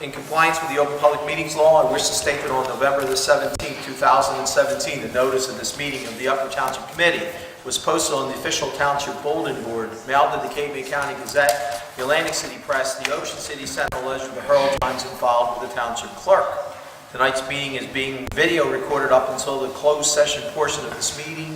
In compliance with the Open Public Meetings Law, I wish to state that on November the 17th, 2017, the notice of this meeting of the Upper Township Committee was posted on the official Township bulletin board, mailed to the Cape May County Gazette, the Atlantic City Press, the Ocean City Sentinel Ledger, the Herald Times, and filed with the Township Clerk. Tonight's meeting is being video recorded up until the closed session portion of this meeting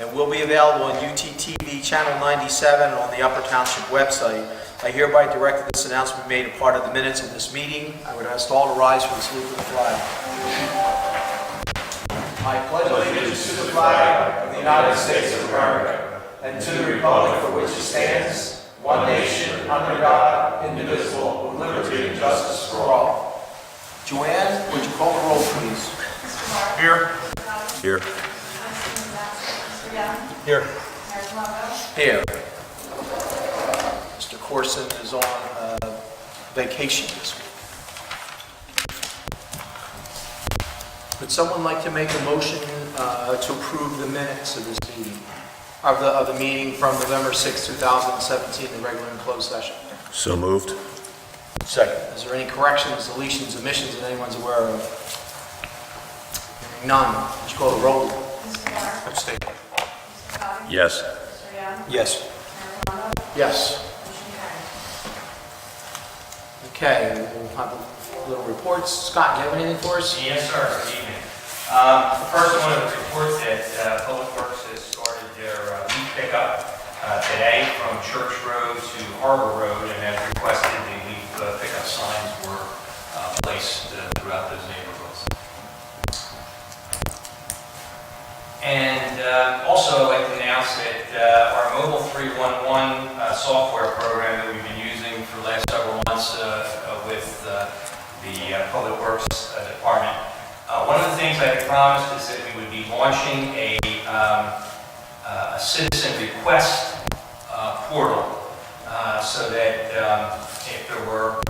and will be available on UTTV Channel 97 and on the Upper Township website. I hereby direct that this announcement be made a part of the minutes of this meeting. I would ask all to rise for the salute to the flag. I pledge allegiance to the flag of the United States of America and to the republic for which it stands, one nation, under God, indivisible, with liberty and justice for all. Joanne, would you call the roll, please? Here. Here. Here. Here. Mr. Corson is on vacation this week. Would someone like to make a motion to approve the minutes of this meeting, of the meeting from November 6, 2017, the regular and closed session? So moved. Second. Is there any corrections, deletions, omissions that anyone's aware of? Hearing none. Would you call the roll? Abstain. Yes. Yes. Yes. Okay, we'll have a little reports. Scott, do you have anything for us? Yes, sir. Good evening. The first one of the reports that Public Works has started their leaf pickup today from Church Road to Harbor Road, and as requested, the leaf pickup signs were placed throughout those neighborhoods. And also, I'd like to announce that our Mobile 311 software program that we've been using for the last several months with the Public Works Department. One of the things I had promised is that we would be launching a citizen request portal so that if there were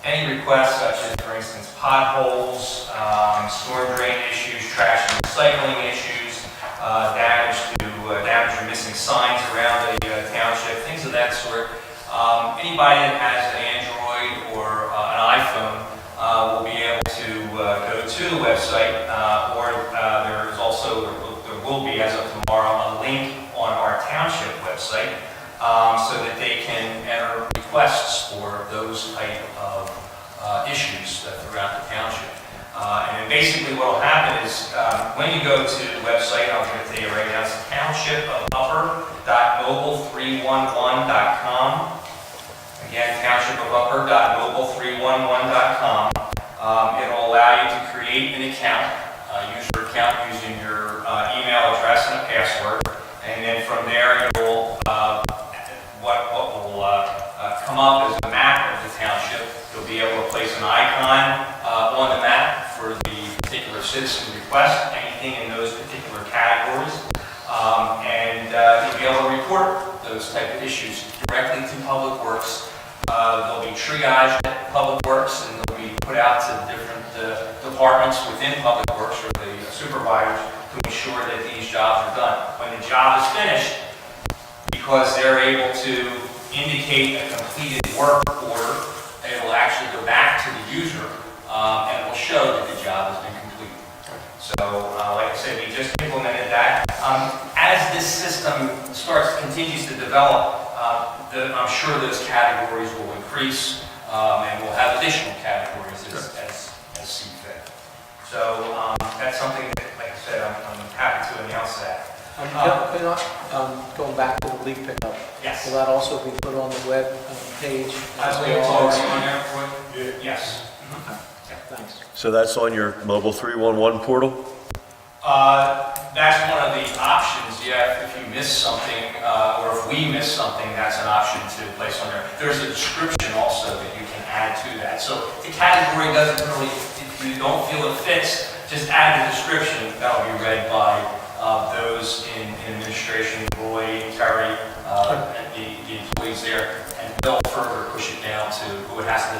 any requests, such as, for instance, potholes, storm drain issues, trash and recycling issues, damage or missing signs around the township, things of that sort, anybody that has an Android or an iPhone will be able to go to the website, or there will be, as of tomorrow, a link on our township website so that they can enter requests for those type of issues throughout the township. And then basically what will happen is when you go to the website, I'm going to tell you right now, it's townshipofupper.mobile311.com. Again, townshipofupper.mobile311.com. It'll allow you to create an account, user account using your email address and a password, and then from there you'll what will come up is a map of the township. You'll be able to place an icon on the map for the particular citizen request, anything in those particular categories, and you'll be able to report those type of issues directly to Public Works. They'll be triaged at Public Works and they'll be put out to the different departments within Public Works or the supervisors to ensure that these jobs are done. When the job is finished, because they're able to indicate a completed work order, it will actually go back to the user and it will show that the job has been completed. So, like I said, we just implemented that. As this system continues to develop, I'm sure those categories will increase, and we'll have additional categories as seen fit. So that's something that, like I said, I'm happy to announce that. Going back to the leaf pickup. Yes. Will that also be put on the web page? As we on there for you? Yes. Okay. Thanks. So that's on your mobile 311 portal? That's one of the options, yeah, if you miss something, or if we miss something, that's an option to place on there. There's a description also that you can add to that. So the category doesn't really, if you don't feel it fits, just add the description. That'll be read by those in administration, Roy, Terry, and the employees there, and they'll further push it down to who it has to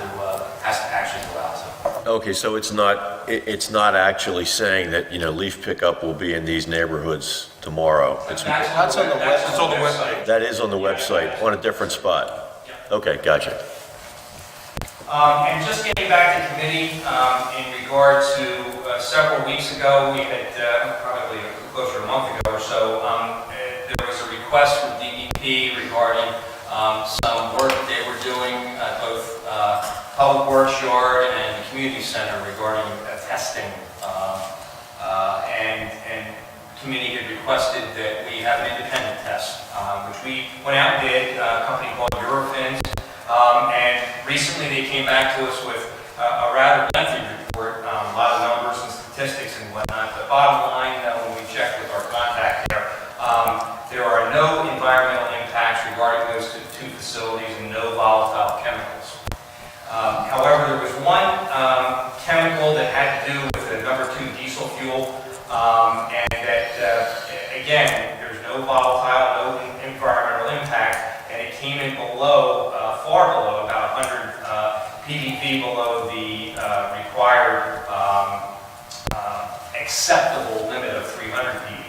actually go out to. Okay, so it's not actually saying that, leaf pickup will be in these neighborhoods tomorrow. That's on the website. That is on the website, on a different spot. Okay, gotcha. And just getting back to committee, in regard to several weeks ago, we had, probably closer to a month ago or so, there was a request from DEP regarding some work that they were doing at both Public Works Yard and the Community Center regarding testing. And committee had requested that we have an independent test, which we went out and did, a company called Eurofins. And recently they came back to us with a rather lengthy report, a lot of numbers and statistics and whatnot. The bottom line, when we checked with our contact there are no environmental impacts regarding those two facilities and no volatile chemicals. However, there was one chemical that had to do with the number 2 diesel fuel, and that, again, there's no volatile, no environmental impact, and it came in below, far below, about 100 ppb below the required acceptable limit of 300 ppb.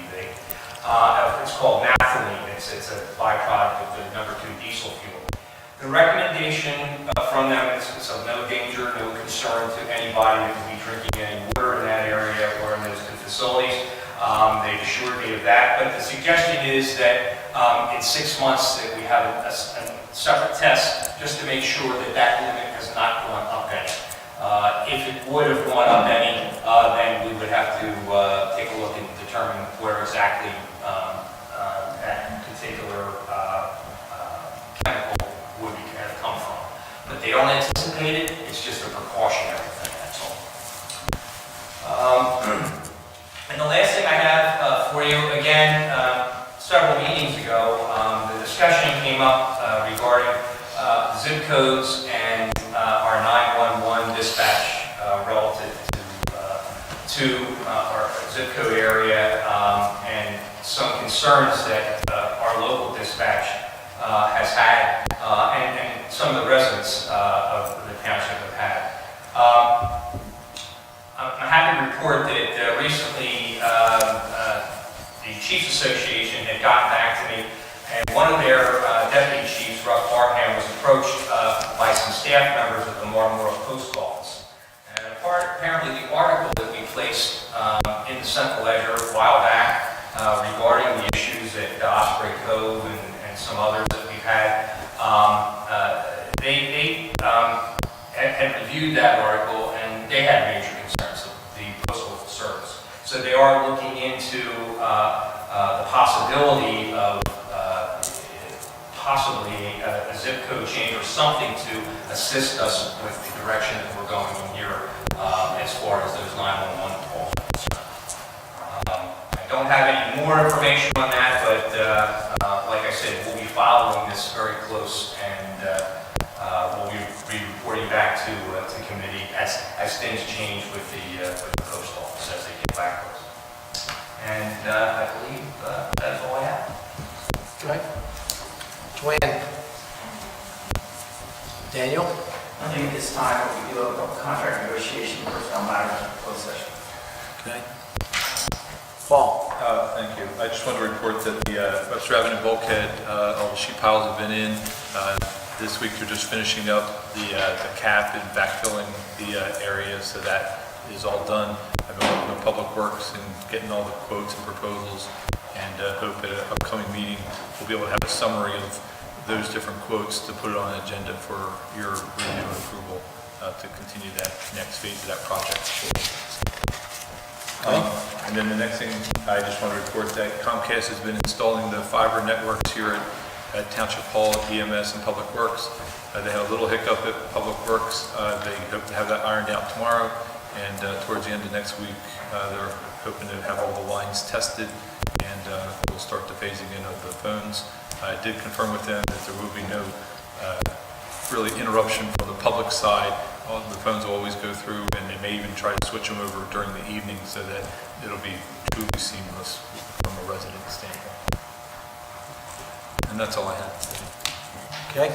It's called naphthalene. It's a byproduct of the number 2 diesel fuel. The recommendation from them is of no danger, no concern to anybody that could be drinking any water in that area or in those 2 facilities. They've assured me of that, but the suggestion is that in 6 months that we have a separate test just to make sure that that limit has not gone up any. If it would have gone up any, then we would have to take a look and determine where exactly that particular chemical would have come from. But they don't anticipate it, it's just a precautionary thing, that's all. And the last thing I have for you, again, several meetings ago, the discussion came up regarding zip codes and our 911 dispatch relative to our zip code area and some concerns that our local dispatch has had and some of the residents of the township have had. I'm happy to report that recently the Chiefs Association had gotten back to me, and one of their deputy chiefs, Russ Barkham, was approached by some staff members of the Marlboro Post Office. And apparently the article that we placed in the Central Ledger a while back regarding the issues at Osprey Cove and some others that we've had, they had reviewed that article and they had major concerns, the Postal Service. So they are looking into the possibility of possibly a zip code change or something to assist us with the direction that we're going in here as far as those 911 calls are concerned. I don't have any more information on that, but like I said, we'll be following this very close and we'll be reporting back to committee as things change with the post office as they get back to us. And I believe that's all I have. Okay. Joanne. Daniel? I think at this time, we do a contract negotiation personnel matters in closed session. Okay. Paul? Thank you. I just want to report that the Webster Avenue bulkhead, all the sheet piles have been in. This week they're just finishing up the cap and backfilling the area, so that is all done. I've been working with Public Works and getting all the quotes and proposals, and hope at an upcoming meeting we'll be able to have a summary of those different quotes to put it on an agenda for your review and approval to continue that next phase of that project. And then the next thing, I just want to report that Comcast has been installing the fiber networks here at Township Hall, EMS, and Public Works. They had a little hiccup at Public Works. They hope to have that ironed out tomorrow, and towards the end of next week, they're hoping to have all the lines tested, and we'll start the phasing in of the phones. I did confirm with them that there will be no really interruption from the public side. All the phones will always go through, and they may even try to switch them over during the evening so that it'll be truly seamless from a resident standpoint. And that's all I have. Okay.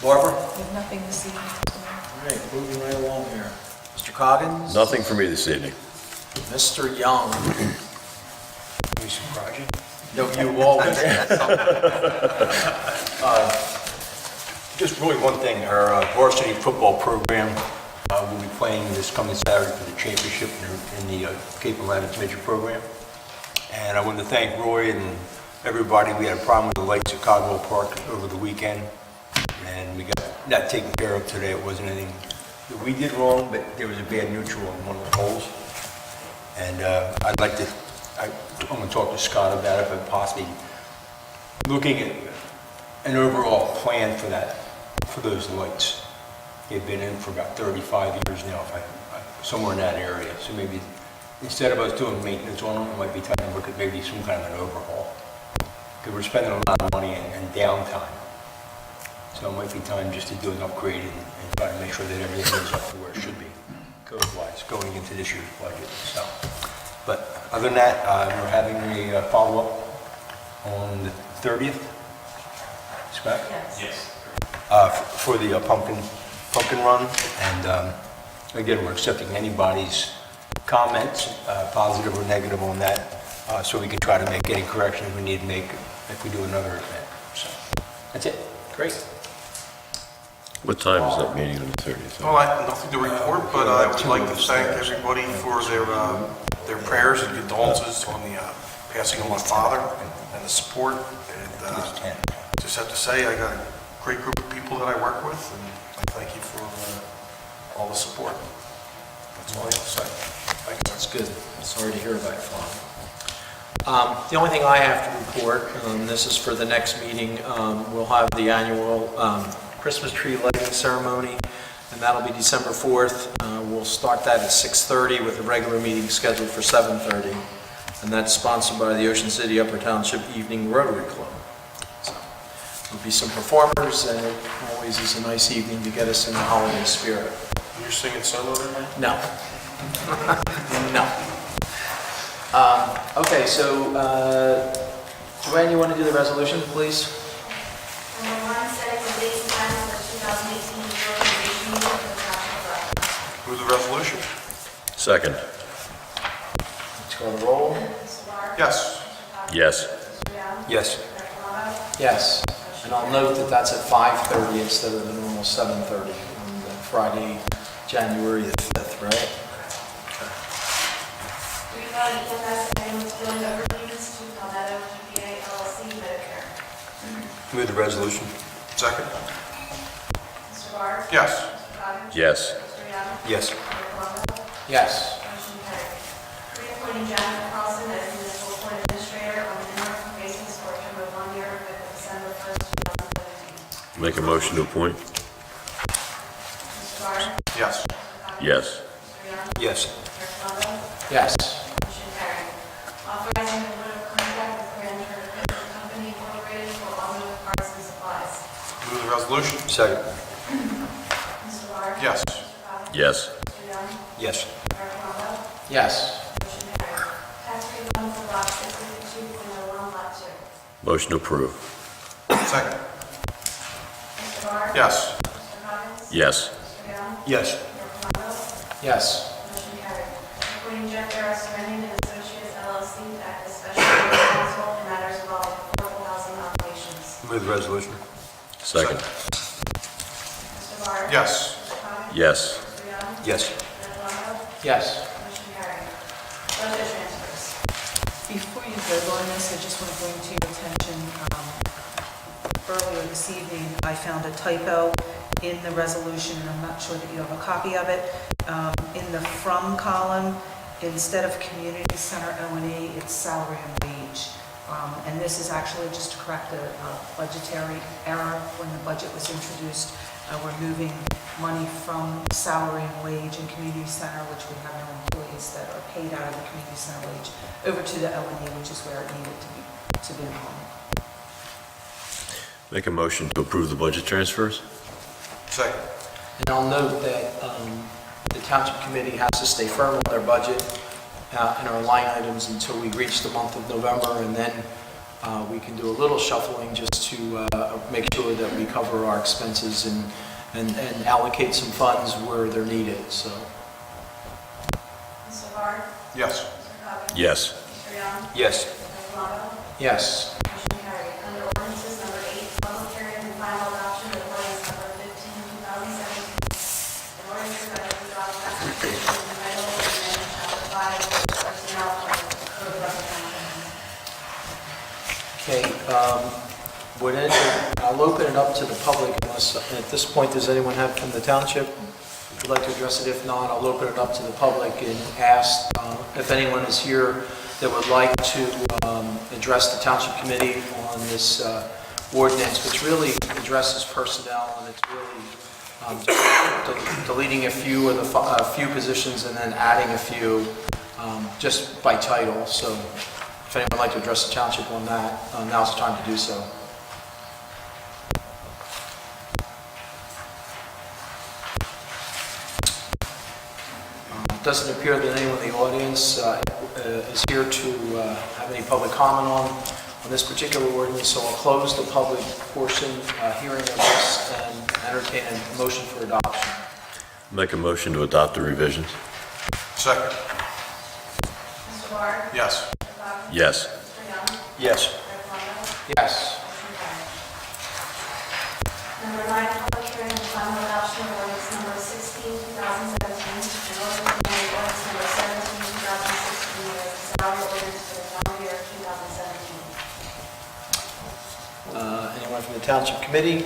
Barbara? We have nothing this evening. All right, moving right along here. Mr. Coggins? Nothing for me this evening. Mr. Young? We surprise you? No, you always. Just really one thing, our varsity football program will be playing this coming Saturday for the championship in the Cape Atlantic Major program. And I want to thank Roy and everybody. We had a problem with the lights at Caldwell Park over the weekend, and we got that taken care of today. It wasn't anything that we did wrong, but there was a bad neutral on one of the poles. And I'm going to talk to Scott about it, but possibly looking at an overall plan for that, for those lights. They've been in for about 35 years now, somewhere in that area. So maybe instead of us doing maintenance on them, it might be time to look at maybe some kind of an overhaul. Because we're spending a lot of money and downtime. So it might be time just to do an upgrade and try to make sure that everything is up to where it should be, code-wise, going into this year's budget. So, but other than that, we're having a follow-up on the 30th. Scott? Yes. For the pumpkin run, and again, we're accepting anybody's comments, positive or negative on that, so we can try to make any corrections we need to make if we do another event. So that's it. Great. What time is that meeting on the 30th? Well, I have nothing to report, but I would like to thank everybody for their prayers and condolences on the passing of my father and the support. And It's 10. just have to say, I got a great group of people that I work with, and I thank you for all the support. That's all I have to say. Thank you. That's good. Sorry to hear about your father. The only thing I have to report, this is for the next meeting, we'll have the annual Christmas tree lighting ceremony, and that'll be December 4th. We'll start that at 6:30 with a regular meeting scheduled for 7:30, and that's sponsored by the Ocean City Upper Township Evening Rotary Club. So there'll be some performers, and it always is a nice evening to get us in the holiday spirit. You're singing solo tonight? No. No. Okay, so, Joanne, you want to do the resolution, please? Number one, setting the dates and times for the 2018 reorganization meeting for the Township of Rutland. Move the resolution? Second. Let's call the roll. Mr. Barr? Yes. Mr. Cox? Yes. Mr. Young? Yes. Mr. Colombo? Yes. And I'll note that that's at 5:30 instead of the normal 7:30 on the Friday, January the 5th, right? Regarding EMS ambulance billing overpayments to Palmetto PPA LLC Medicare. Move the resolution. Second? Mr. Barr? Yes. Mr. Cox? Yes. Mr. Young? Yes. Mr. Colombo? Yes. Motion carried. Reappointing Janet Carlson as municipal court administrator on an interim basis for a term of 1 year effective December 1st, 2017. Make a motion to appoint? Mr. Barr? Yes. Mr. Cox? Yes. Mr. Young? Yes. Mr. Colombo? Yes. Motion carried. Authorizing the award of contract with Grand Turner Company Incorporated for automotive parts and supplies. Move the resolution? Second. Mr. Barr? Yes. Mr. Cox? Yes. Mr. Young? Yes. Mr. Colombo? Yes. Motion carried. Tax refund for lot 652.01, lot 2. Motion to approve? Second? Mr. Barr? Yes. Mr. Cox? Yes. Mr. Young? Yes. Mr. Colombo? Yes. Motion carried. Appointing Jeff Harris Renning and Associates LLC to act as special legal counsel in matters involving affordable housing operations. Move the resolution. Second? Mr. Barr? Yes. Mr. Cox? Yes. Mr. Young? Yes. Mr. Colombo? Yes. Motion carried. Budget transfers. Before you vote on this, I just want to bring to your attention, earlier this evening, I found a typo in the resolution, and I'm not sure that you have a copy of it. In the from column, instead of community center O&E, it's salary and wage. And this is actually just to correct a budgetary error when the budget was introduced. We're moving money from salary and wage and community center, which we have no employees that are paid out of the community center wage, over to the O&E, which is where it needed to be implemented. Make a motion to approve the budget transfers? Second? And I'll note that the Township Committee has to stay firm with their budget and our line items until we reach the month of November, and then we can do a little shuffling just to make sure that we cover our expenses and allocate some funds where they're needed, so. Mr. Barr? Yes. Mr. Cox? Yes. Mr. Young? Yes. Mr. Colombo? Yes. Motion carried. Under ordinances number 8, public hearing and final adoption of ordinance Title and Chapter 5, Personnel Code of Government. Okay, I'll open it up to the public unless, at this point, does anyone have from the township would like to address it? If not, I'll open it up to the public and ask if anyone is here that would like to address the township committee on this ordinance, which really addresses personnel, and it's really deleting a few of the few positions and then adding a few just by title. So if anyone would like to address the township on that, now's the time to do so. Doesn't appear that anyone in the audience is here to have any public comment on this particular ordinance, so I'll close the public portion hearing of this and entertain a motion for adoption. Make a motion to adopt the revisions. Second. Mr. Barr? Yes. Mr. Cox? Yes. Mr. Young? Yes. Mayor Plummer? Yes. Motion carries. Number 9, public hearing and final adoption of ordinance number 16, 2017, in order to amend ordinance number 17, 2016, as a salary ordinance for the calendar year 2017. Anyone from the township committee?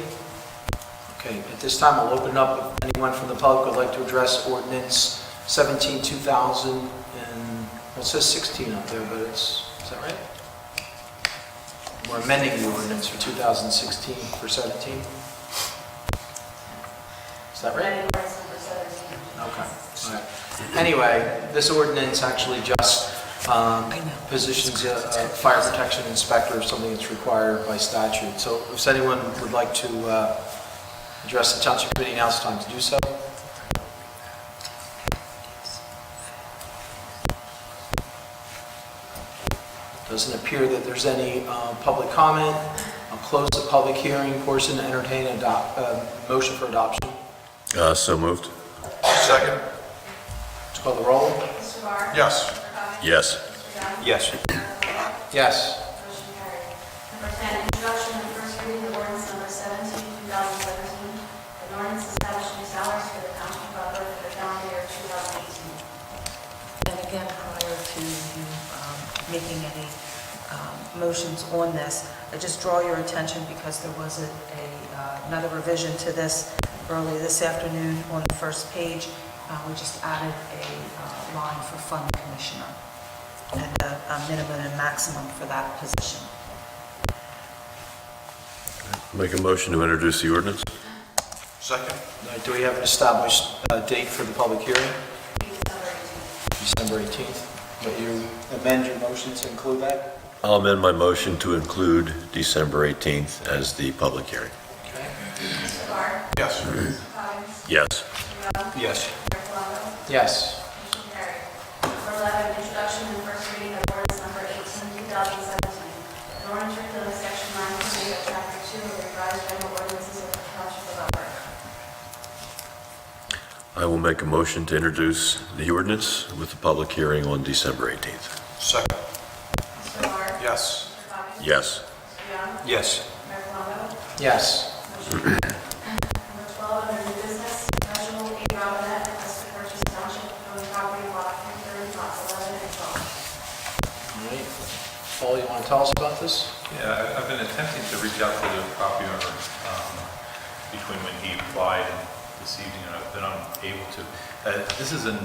Okay, at this time, I'll open up if anyone from the public would like to address ordinance 17, 2000, and, well, it says 16 up there, but is that right? We're amending the ordinance for 2016 for 17? Is that right? Amending ordinance number 17. Okay, all right. Anyway, this ordinance actually just positions a fire protection inspector as something that's required by statute. So if anyone would like to address the township committee, now's the time to do so. Doesn't appear that there's any public comment. I'll close the public hearing portion and entertain a motion for adoption. So moved. Second. Let's call the roll. Mr. Barr? Yes. Mr. Cox? Yes. Mr. Young? Yes. Mayor Plummer? Yes. Motion carried. Number 10, introduction and first reading of ordinance number 17, 2017, an ordinance establishing salaries for the township of Butler for the calendar year 2018. And again, prior to you making any motions on this, I just draw your attention because there was another revision to this early this afternoon on the first page. We just added a line for fund commissioner and a minimum and maximum for that position. Make a motion to introduce the ordinance. Second. Do we have an established date for the public hearing? December 18th. December 18th. Will you amend your motion to include that? I'll amend my motion to include December 18th as the public hearing. Okay. Mr. Barr? Yes. Mr. Cox? Yes. Mr. Young? Yes. Mayor Plummer? Yes. Motion carried. Number 11, introduction and first reading of ordinance number 18, 2017. An ordinance repealing section 9.8 of chapter 2 of the revised general ordinances of the township of Butler. I will make a motion to introduce the ordinance with the public hearing on December 18th. Second. Mr. Barr? Yes. Mr. Cox? Yes. Mr. Young? Yes. Mayor Plummer? Yes. Motion carried. Number 12, under new business, Reginald A. Robinette requests to purchase township owned property lot 330, lots 11 and 12. All right. Paul, you want to tell us about this? Yeah, I've been attempting to reach out to the property owner between when he applied and this evening, and I've been unable to. This is in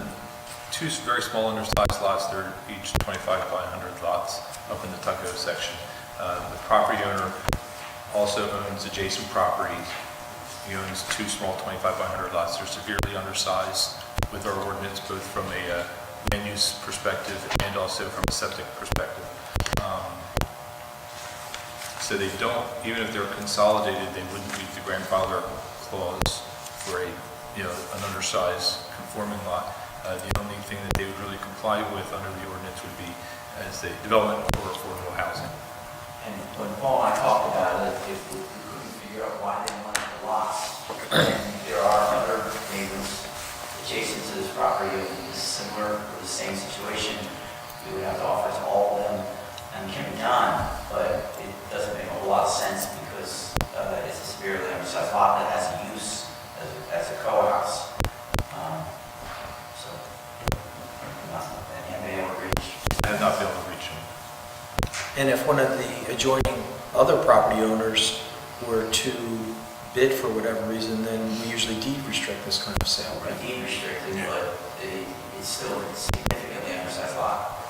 two very small undersized lots. They're each 25 by 100 lots up in the Tuckahoe section. The property owner also owns adjacent properties. He owns two small 25 by 100 lots. They're severely undersized with our ordinance, both from a land use perspective and also from a septic perspective. So they don't, even if they're consolidated, they wouldn't meet the grandfather clause for an undersized conforming lot. The only thing that they would really comply with under the ordinance would be as a development for affordable housing. And when Paul and I talked about it, if we couldn't figure out why they wanted the lots, and there are other neighbors adjacent to this property of this similar or the same situation, we would have to offer to all of them and can be done, but it doesn't make a whole lot of sense because it's a severely undersized lot that has a use as a co-house. So And if one of the adjoining other property owners were to bid for whatever reason, then we usually deed restrict this kind of sale, Right, right? deed restricted, but it's still a significantly undersized lot.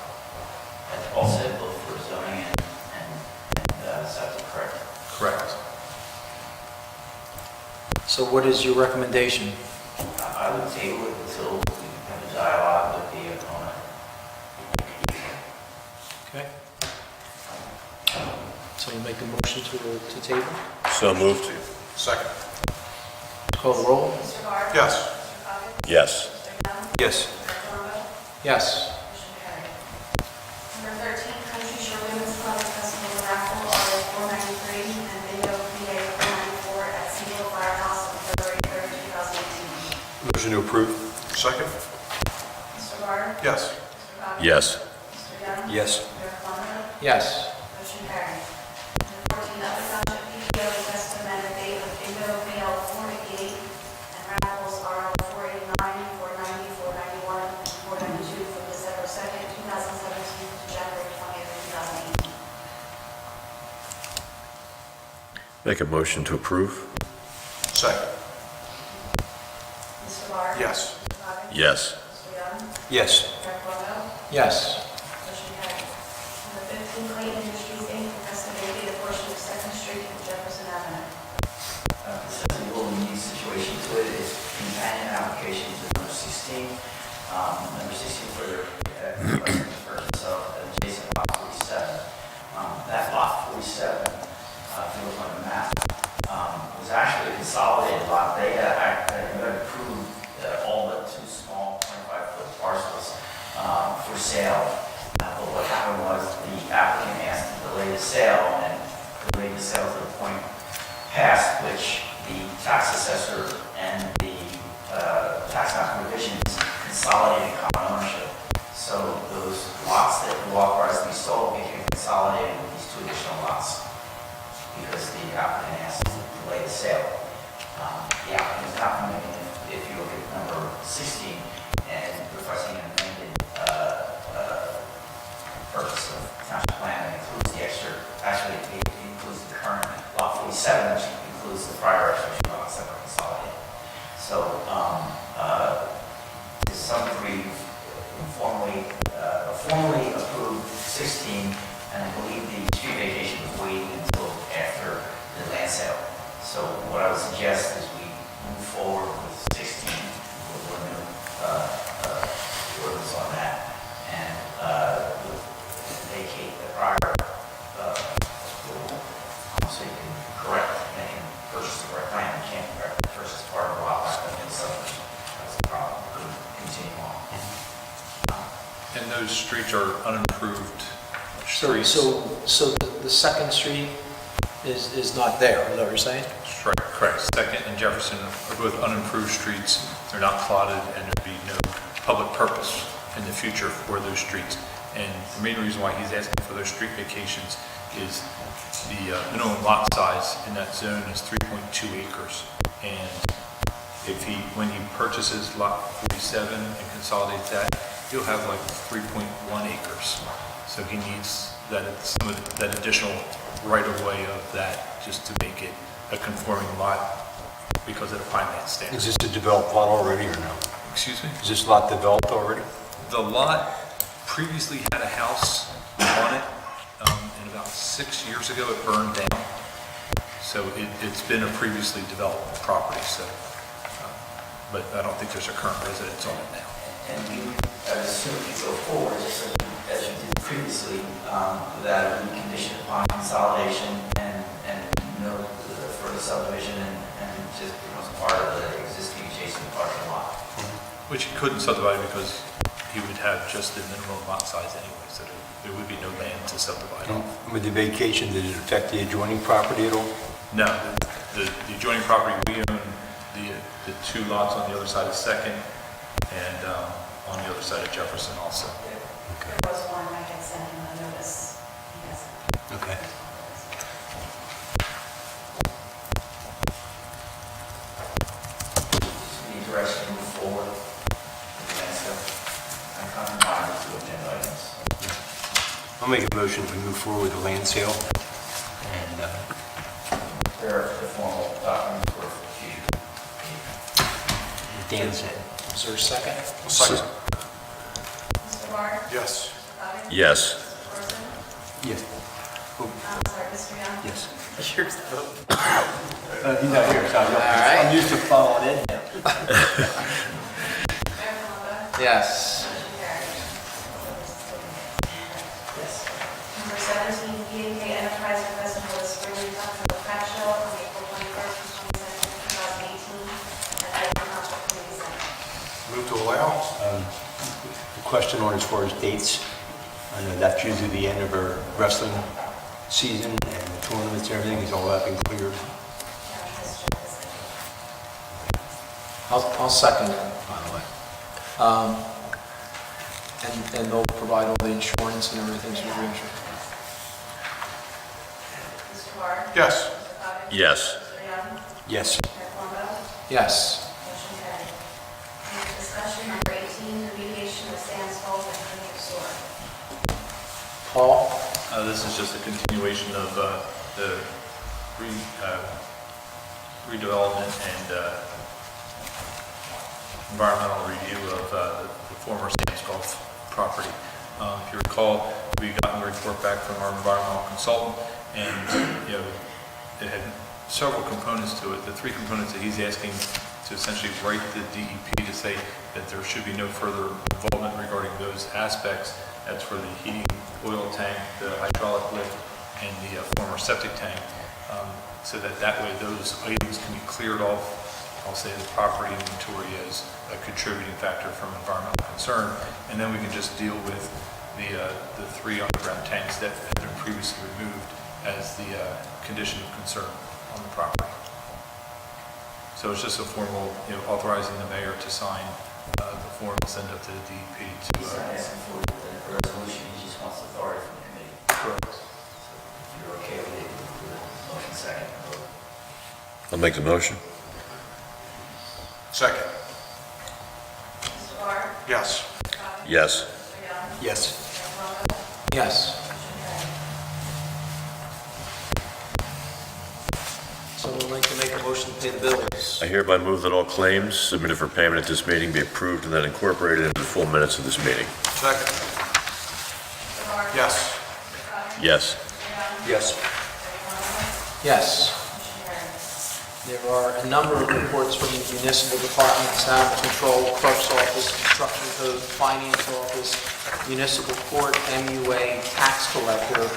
As Paul said, both for zoning and septic, correct? Correct. So what is your recommendation? I would table it until we have a dialogue with the opponent. Okay. So you make a motion to table? So moved. Second. Call the roll? Mr. Barr? Yes. Mr. Coggins? Yes. Mr. Young? Yes. Mr. Palumbo? Yes. Motion carried. Number 13, Country Shore Women's Club Festival Raffle, RS 493, and Bingo PA 494 at Single Firehouse on February 3rd, 2018. Motion to approve? Second. Mr. Barr? Yes. Mr. Coggins? Yes. Mr. Young? Yes. Mr. Palumbo? Yes. Motion carried. Number 14, Upper Township PTO requests to amend the date of Bingo PL 488 and raffles RL 489, 490, 491, and 492 from December 2nd, 2017 to January 20th, 2018. Make a motion to approve? Second. Mr. Barr? Yes. Mr. Coggins? Yes. Mr. Young? Yes. Mr. Palumbo? Yes. Motion carried. Number 15, Clayton Industries, Inc. requests to vacate a portion of Second Street and Jefferson Avenue. This has a little unique situation to it. It's companion application to number 16. Number 16 for the purchase of adjacent lot 47. That lot 47, if you look on the map, was actually a consolidated lot. They had approved all but two small 25-foot parcels for sale. But what happened was the applicant asked to delay the sale and delayed the sale to the point past which the tax assessor and the tax map revisions consolidated common ownership. So those lots that were authorized to be sold became consolidated with these two additional lots because the applicant asked to delay the sale. The applicant is not coming in, if you look at number 16, and requesting an amended purchase of township plan that includes the extra, actually it includes the current lot 47, which includes the prior extra two lots that were consolidated. So, to some degree, formally approved 16, and I believe the street vacation was waiting until after the land sale. So what I would suggest is we move forward with 16, with a new ordinance on that, and vacate the prior approval, so you can correct, they can purchase the correct land, you can't purchase part of the lot back in the subdivision. That's the problem, couldn't continue on. And those streets are unimproved So, streets. so the Second Street is not there, is that what you're saying? Correct. Second and Jefferson are both unimproved streets. They're not plotted, and there'd be no public purpose in the future for those streets. And the main reason why he's asking for those street vacations is the minimum lot size in that zone is 3.2 acres. And when he purchases lot 47 and consolidates that, he'll have like 3.1 acres. So he needs some of that additional right-of-way of that just to make it a conforming lot because of the finance standards. Is this a developed lot already or no? Excuse me? Is this lot developed already? The lot previously had a house on it, and about 6 years ago it burned down. So it's been a previously developed property, so, but I don't think there's a current residence on it now. And you, I assume you go forward, just as you did previously, that would be conditioned upon consolidation and no further subdivision and just becomes part of the existing adjacent parking lot. Which he couldn't subdivide because he would have just the minimum lot size anyway, so there would be no land to subdivide on. With the vacation, did it affect the adjoining property at all? No, the adjoining property, we own the two lots on the other side of Second and on the other side of Jefferson also. There was one, I had sent him a notice. He hasn't. Okay. Just need direction to move forward with the next step. I'm combining the two agenda items. I'll make a motion to move forward with the land sale. And Prepare the formal document for future. Dan said. Is there a second? A second. Mr. Barr? Yes. Mr. Cobbin? Yes. Mr. Corson? Yes. I'm sorry, Mr. Young? Yes. Here's the vote. He's not here, so I'm used to following it now. Mayor Palumbo? Yes. Motion carries. Yes. Number 17, B&K Enterprise request for the spring reduction of the craft show on April 21st and 22nd, 2018 at the Township Community Center. Move to allow? The question on as far as dates, I know that's usually the end of our wrestling season and the tournaments, everything is all up and cleared. I'll second it, by the way. And they'll provide all the insurance and everything to the reinsurance. Mr. Barr? Yes. Mr. Cobbin? Yes. Mr. Young? Yes. Mayor Palumbo? Yes. Motion carried. Under discussion, number 18, remediation of sand salt and clinic sewer. Paul? This is just a continuation of the redevelopment and environmental review of the former Sam's Golf property. If you recall, we got a report back from our environmental consultant, and it had several components to it. The three components that he's asking to essentially write the DEP to say that there should be no further involvement regarding those aspects. That's for the heating oil tank, the hydraulic lift, and the former septic tank, so that way those items can be cleared off, I'll say, the property inventory as a contributing factor from environmental concern, and then we can just deal with the three underground tanks that had been previously removed as the condition of concern on the property. So it's just a formal, authorizing the mayor to sign the form and send it to the DEP to. He's not asking for the resolution, he just wants authority from the committee. Correct. So if you're okay with it, do the motion second. Vote. I'll make the motion. Second. Mr. Barr? Yes. Mr. Cobbin? Yes. Mr. Young? Yes. Mayor Palumbo? Yes. Motion carried. Someone would like to make a motion to pay the bills? I hereby move that all claims submitted for payment at this meeting be approved and then incorporated into the full minutes of this meeting. Second. Mr. Barr? Yes. Mr. Cobbin? Yes. Mr. Young? Yes. Mayor Palumbo? Yes. Motion carried. There are a number of reports from the municipal departments, animal control, clerk's office, construction code, finance office, municipal court, MUA, tax collector.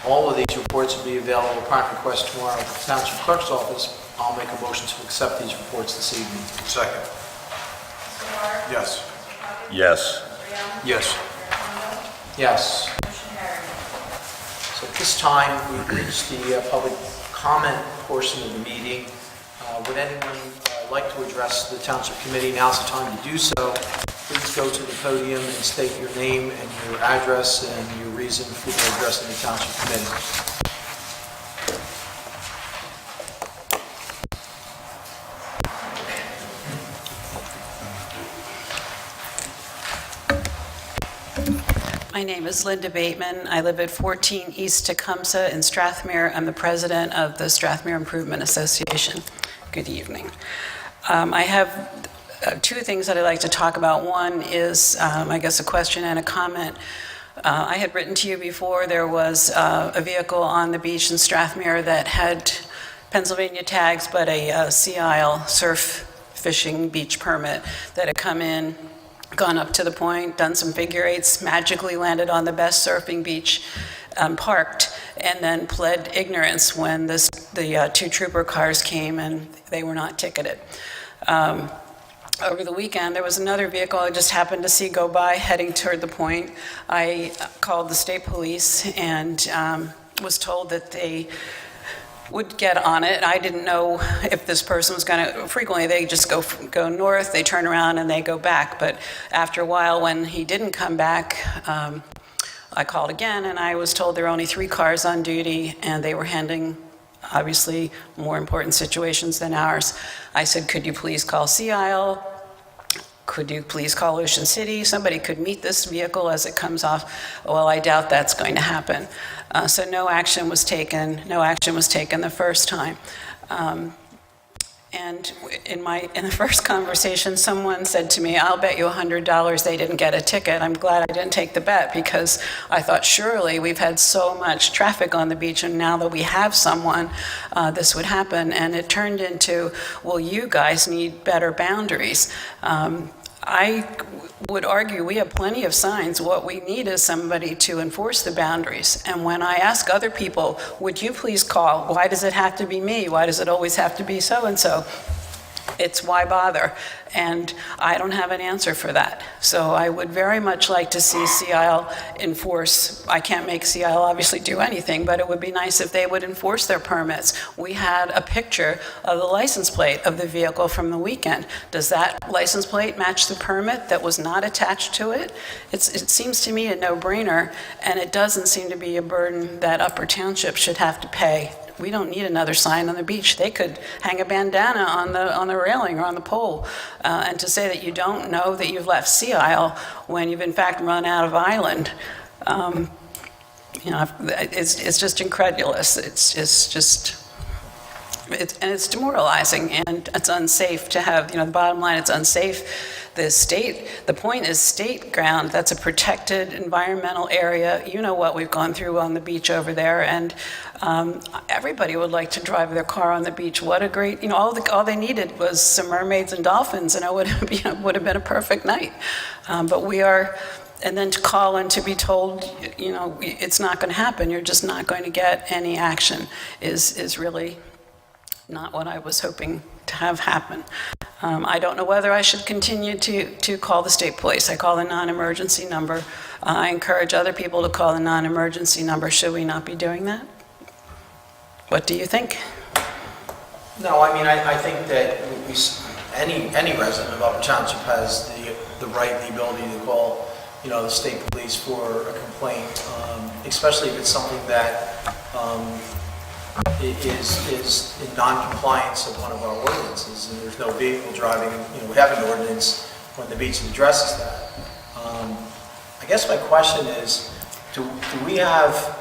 All of these reports will be available upon request tomorrow at the township clerk's office. I'll make a motion to accept these reports this evening. Second. Mr. Barr? Yes. Mr. Cobbin? Yes. Mr. Young? Yes. Mayor Palumbo? Yes. Motion carried. So at this time, we've reached the public comment portion of the meeting. Would anyone like to address the township committee? Now's the time to do so. Please go to the podium and state your name and your address and your reason for addressing the township committee. My name is Linda Bateman. I live at 14 East Tecumseh in Strathmere. I'm the president of the Strathmere Improvement Association. Good evening. I have two things that I'd like to talk about. One is, I guess, a question and a comment. I had written to you before. There was a vehicle on the beach in Strathmere that had Pennsylvania tags, but a sea isle surf fishing beach permit that had come in, gone up to the point, done some figure eights, magically landed on the best surfing beach, parked, and then pled ignorance when the two trooper cars came and they were not ticketed. Over the weekend, there was another vehicle I just happened to see go by heading toward the point. I called the state police and was told that they would get on it. I didn't know if this person was going to, frequently they just go north, they turn around and they go back. But after a while, when he didn't come back, I called again and I was told there were only 3 cars on duty and they were handling obviously more important situations than ours. I said, could you please call Sea Isle? Could you please call Ocean City? Somebody could meet this vehicle as it comes off. Well, I doubt that's going to happen. So no action was taken. No action was taken the first time. And in the first conversation, someone said to me, "I'll bet you $100 they didn't get a ticket." I'm glad I didn't take the bet, because I thought surely we've had so much traffic on the beach, and now that we have someone, this would happen. And it turned into, well, you guys need better boundaries. I would argue we have plenty of signs. What we need is somebody to enforce the boundaries. And when I ask other people, would you please call? Why does it have to be me? Why does it always have to be so-and-so? It's why bother? And I don't have an answer for that. So I would very much like to see CIL enforce. I can't make CIL obviously do anything, but it would be nice if they would enforce their permits. We had a picture of the license plate of the vehicle from the weekend. Does that license plate match the permit that was not attached to it? It seems to me a no-brainer, and it doesn't seem to be a burden that Upper Township should have to pay. We don't need another sign on the beach. They could hang a bandana on the railing or on the pole, and to say that you don't know that you've left Sea Isle when you've in fact run out of island, it's just incredulous. It's demoralizing, and it's unsafe to have. The bottom line, it's unsafe. The point is state ground. That's a protected environmental area. You know what we've gone through on the beach over there, and everybody would like to drive their car on the beach. What a great, all they needed was some mermaids and dolphins, and it would have been a perfect night. But we are, and then to call and to be told, it's not going to happen. You're just not going to get any action is really not what I was hoping to have happen. I don't know whether I should continue to call the state police. I call the non-emergency number. I encourage other people to call the non-emergency number. Should we not be doing that? What do you think? No, I mean, I think that any resident of Upper Township has the right, the ability to call, the state police for a complaint, especially if it's something that is in non-compliance of one of our ordinances, and there's no vehicle driving. We have an ordinance when the beach addresses that. I guess my question is, do we have?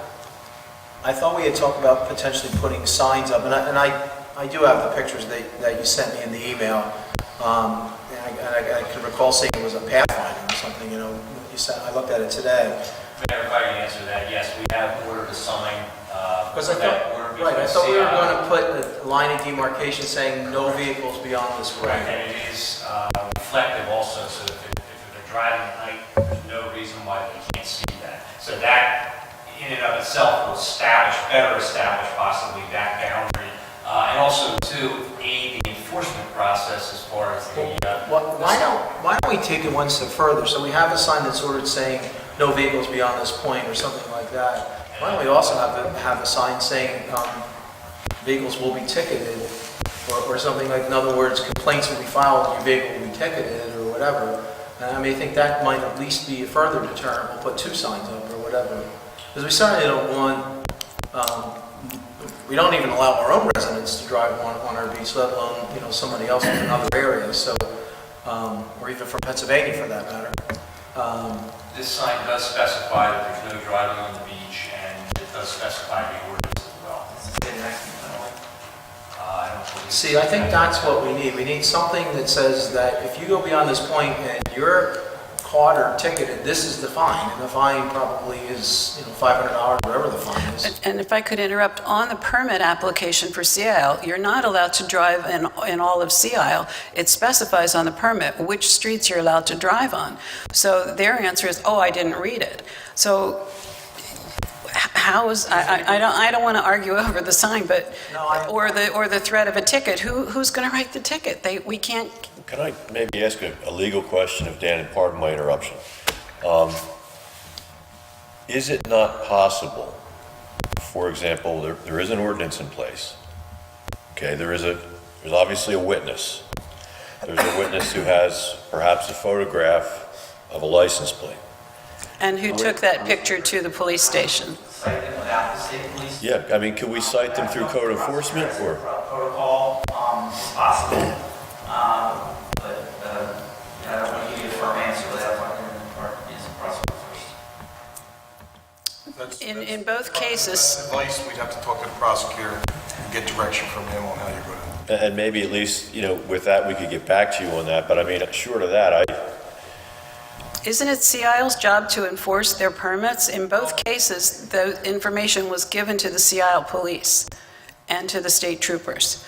I thought we had talked about potentially putting signs up, and I do have the pictures that you sent me in the email. And I can recall saying it was a pathfinder or something. You said I looked at it today. Mayor, if I can answer that, yes, we have ordered a sign. Because I thought we were going to put a line of demarcation saying no vehicles beyond this point. Right, and it is reflective also, so if they're driving at night, there's no reason why they can't see that. So that, in and of itself, will better establish possibly that boundary, and also to aid the enforcement process as far as the... Why don't we take it one step further? So we have a sign that's ordered saying no vehicles beyond this point or something like that. Why don't we also have a sign saying vehicles will be ticketed, or something like, in other words, complaints will be filed, your vehicle will be ticketed, or whatever. And I think that might at least be a further deterrent. We'll put 2 signs up or whatever. Because we certainly don't want, we don't even allow our own residents to drive on our beach, let alone, somebody else in another area, so, or even from Pennsylvania for that matter. This sign does specify that there's no driving on the beach, and it does specify the ordinance as well. I don't believe. See, I think that's what we need. We need something that says that if you go beyond this point and you're caught or ticketed, this is the fine, and the fine probably is, $500, whatever the fine is. And if I could interrupt, on the permit application for Sea Isle, you're not allowed to drive in all of Sea Isle. It specifies on the permit which streets you're allowed to drive on. So their answer is, I didn't read it. So how is, I don't want to argue over the sign, but, or the threat of a ticket. Who's going to write the ticket? We can't. Can I maybe ask a legal question of Dan, and pardon my interruption? Is it not possible, for example, there is an ordinance in place, okay, there's obviously a witness. There's a witness who has perhaps a photograph of a license plate. And who took that picture to the police station? Cite them without the state police. Yeah, I mean, can we cite them through code enforcement, or? Protocol, is possible, but, I don't want In both cases, Advice, we'd have to talk to the prosecutor and get direction from him on how you're going to. And maybe at least, with that, we could get back to you on that, but I mean, short of that, isn't it CIL's job to enforce their permits? In both cases, the information was given to the CIL police and to the state troopers.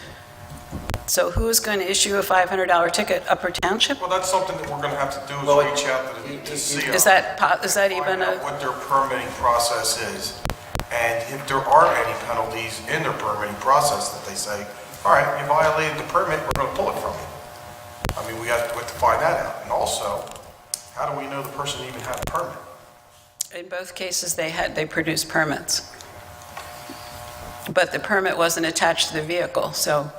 So who is going to issue a $500 ticket? Upper Township? Well, that's something that we're going to have to do Well, is reach out to CIO. Is that even Find out a, what their permitting process is. And if there are any penalties in their permitting process that they say, all right, you violated the permit, we're going to pull it from you. I mean, we have to find that out. And also, how do we know the person even had a permit? in both cases, they produced permits. But the permit wasn't attached to the vehicle, so.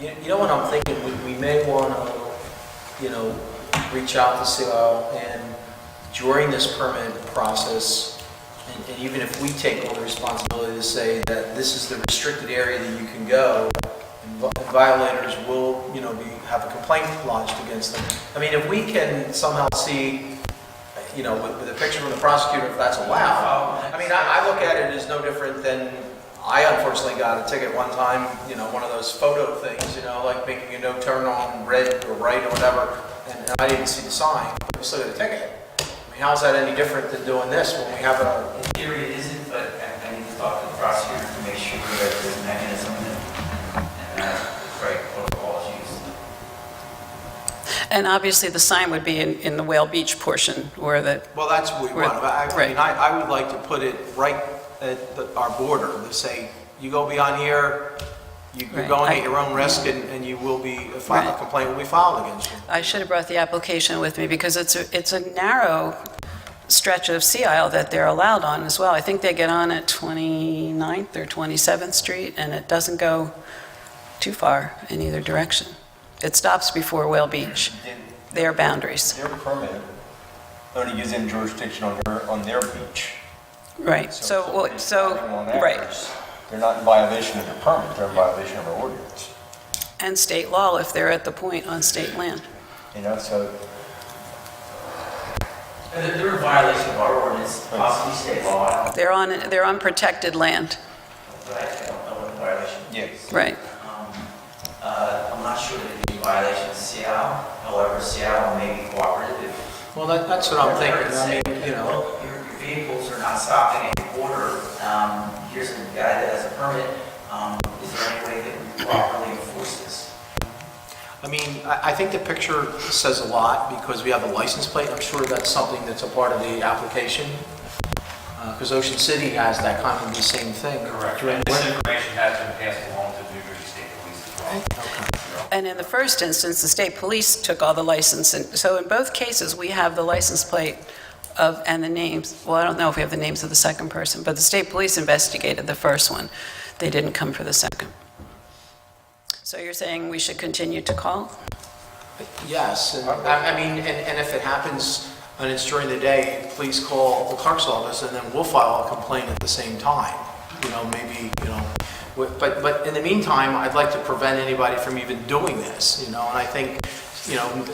You know what I'm thinking, we may want to, reach out to CIO and during this permit process, and even if we take all the responsibility to say that this is the restricted area that you can go, and violators will, have a complaint lodged against them. I mean, if we can somehow see, with a picture from the prosecutor, if that's allowed. I mean, I look at it as no different than, I unfortunately got a ticket one time, one of those photo things, like making a no turn on red or right or whatever, and I didn't see the sign, but we still got a ticket. I mean, how's that any different than doing this when we have a... In theory, it isn't, but I need to talk to the prosecutor to make sure that there's a mechanism and the right protocol is used. And obviously, the sign would be in the Whale Beach portion where the, Well, that's what we want. I mean, I would like to put it right at our border to say, you go beyond here, you're Right. going at your own risk, and you will be, a complaint will be filed against you. I should have brought the application with me because it's a narrow stretch of sea aisle that they're allowed on as well. I think they get on at 29th or 27th Street, and it doesn't go too far in either direction. It stops before Whale Beach, their boundaries. Their permit only gives them jurisdiction on their beach. Right, right. They're not in violation of their permit, they're in violation of our ordinance. And state law if they're at the point on state land. So And they're in violation of our ordinance, possibly state law, They're on protected land, but I don't know what the violation is. yes. right. I'm not sure that it'd be a violation of Seattle, however, Seattle may be cooperative. Well, that's what I'm thinking. I mean, Your vehicles are not stopping at the border. Here's a guy that has a permit. Is there any way that we properly enforce this? I mean, I think the picture says a lot because we have a license plate. I'm sure that's something that's a part of the application. Because Ocean City has that kind of the same thing. Correct. And this information has been passed along to the New Jersey State Police as well. And in the first instance, the state police took all the license, and so in both cases, we have the license plate and the names. Well, I don't know if we have the names of the second person, but the state police investigated the first one. They didn't come for the second. So you're saying we should continue to call? Yes, and I mean, and if it happens and it's during the day, please call the clerk's office and then we'll file a complaint at the same time. But in the meantime, I'd like to prevent anybody from even doing this, and I think,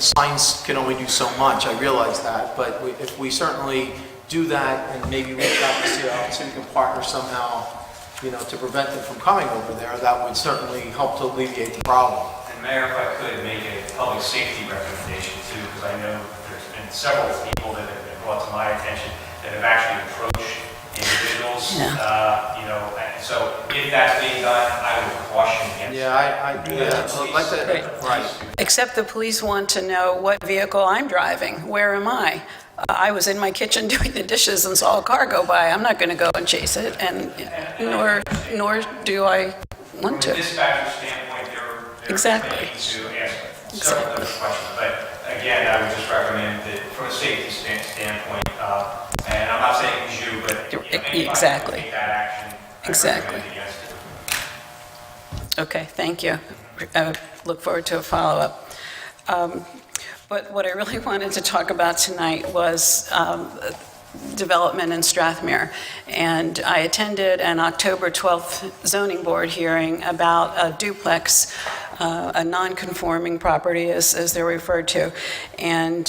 signs can only do so much, I realize that, but if we certainly do that and maybe reach out to CIO so we can partner somehow, to prevent them from coming over there, that would certainly help to alleviate the problem. And Mayor, if I could make a public safety recommendation too, because I know there's been several people that have been brought to my attention that have actually approached individuals, and so if that's being done, I would caution against. I'd like to, right. Except the police want to know what vehicle I'm driving. Where am I? I was in my kitchen doing the dishes and saw a car go by. I'm not going to go and chase it, and nor do I want From a to. dispatcher standpoint, they're Exactly. trained to ask several different questions. But again, I would just recommend that from a safety standpoint, and I'm not saying it was you, but anybody Exactly. can take that action. I Exactly. recommend against it. Okay, thank you. I look forward to a follow-up. But what I really wanted to talk about tonight was development in Strathmere. And I attended an October 12th zoning board hearing about a duplex a non-conforming property, as they're referred to. And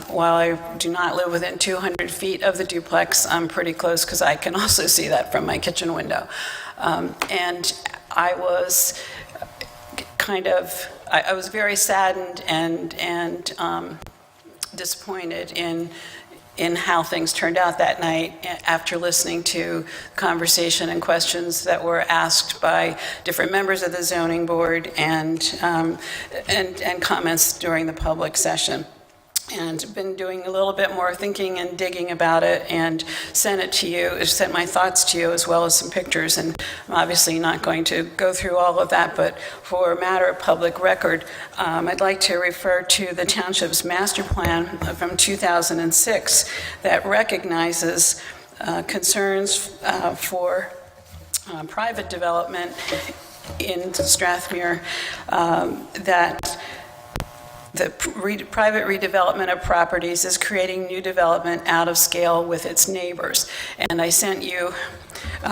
while I do not live within 200 feet of the duplex, I'm pretty close because I can also see that from my kitchen window. And I was I was very saddened and disappointed in how things turned out that night after listening to conversation and questions that were asked by different members of the zoning board and comments during the public session. And been doing a little bit more thinking and digging about it and sent my thoughts to you as well as some pictures. And I'm obviously not going to go through all of that, but for a matter of public record, I'd like to refer to the township's master plan from 2006 that recognizes concerns for private development in Strathmere that the private redevelopment of properties is creating new development out of scale with its neighbors. And I sent you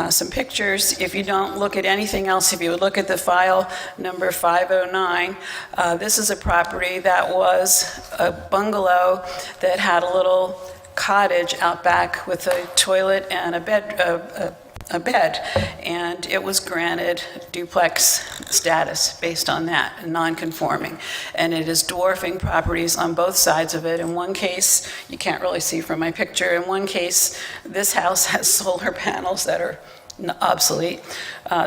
some pictures. If you don't look at anything else, if you would look at the file number 509, this is a property that was a bungalow that had a little cottage out back with a toilet and a bed, and it was granted duplex status based on that, non-conforming. And it is dwarfing properties on both sides of it. In one case, you can't really see from my picture, in one case, this house has solar panels that are obsolete.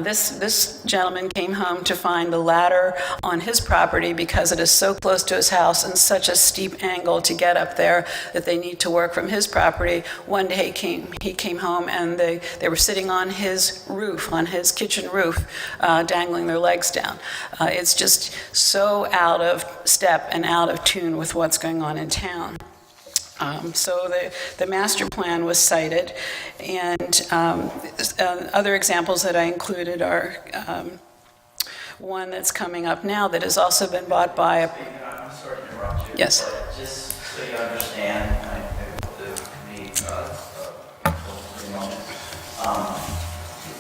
This gentleman came home to find the ladder on his property because it is so close to his house and such a steep angle to get up there that they need to work from his property. One day he came home and they were sitting on his roof, on his kitchen roof, dangling their legs down. It's just so out of step and out of tune with what's going on in town. So the master plan was cited, and other examples that I included are one that's coming up now that has also been bought by a... I'm sorry to interrupt you. Yes. But just so you understand, I hope the committee for a moment.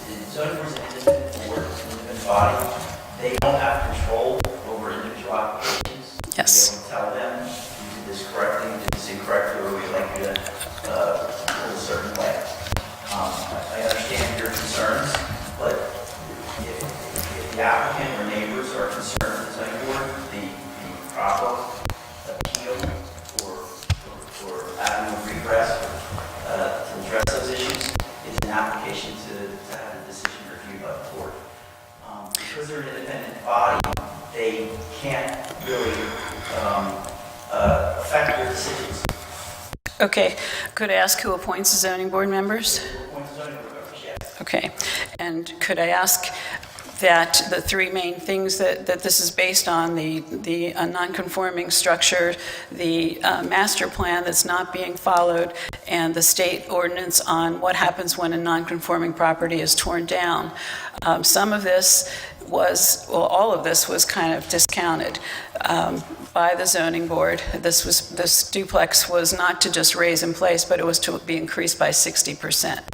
The zoning board is an independent board, it's an independent body. They don't have control over individual applications. Yes. You don't tell them, you did this correctly, you did this incorrectly, or we'd like you to rule a certain way. I understand your concerns, but if the applicant or neighbors are concerned with the zoning board, the proper appeal or avenue of regress to address those issues is an application to have a decision reviewed by the board. Because they're an independent body, they can't really affect their decisions. Okay. Could I ask who appoints the zoning board members? Appoint zoning board members, yes. Okay. And could I ask that the three main things that this is based on, the non-conforming structure, the master plan that's not being followed, and the state ordinance on what happens when a non-conforming property is torn down. Some of this all of this was kind of discounted by the zoning board. This duplex was not to just raise in place, but it was to be increased by 60%.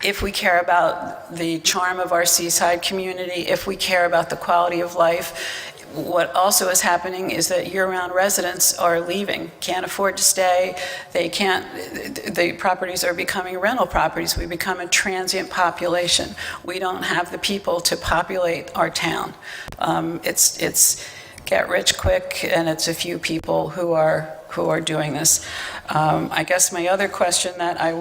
If we care about the charm of our seaside community, if we care about the quality of life, what also is happening is that year-round residents are leaving, can't afford to stay, the properties are becoming rental properties. We become a transient population. We don't have the people to populate our town. It's get rich quick, and it's a few people who are doing this. I guess my other question that I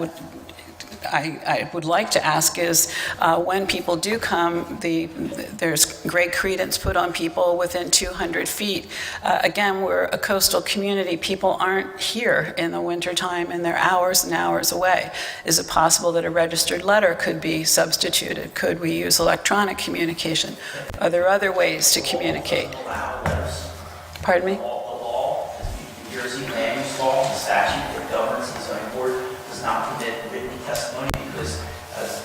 would like to ask is, when people do come, there's great credence put on people within 200 feet. Again, we're a coastal community. People aren't here in the wintertime, and they're hours and hours away. Is it possible that a registered letter could be substituted? Could we use electronic communication? Are there other ways to communicate? Allow letters. Pardon me? The law, the New Jersey land use law, the statute that governs the zoning board does not permit written testimony because as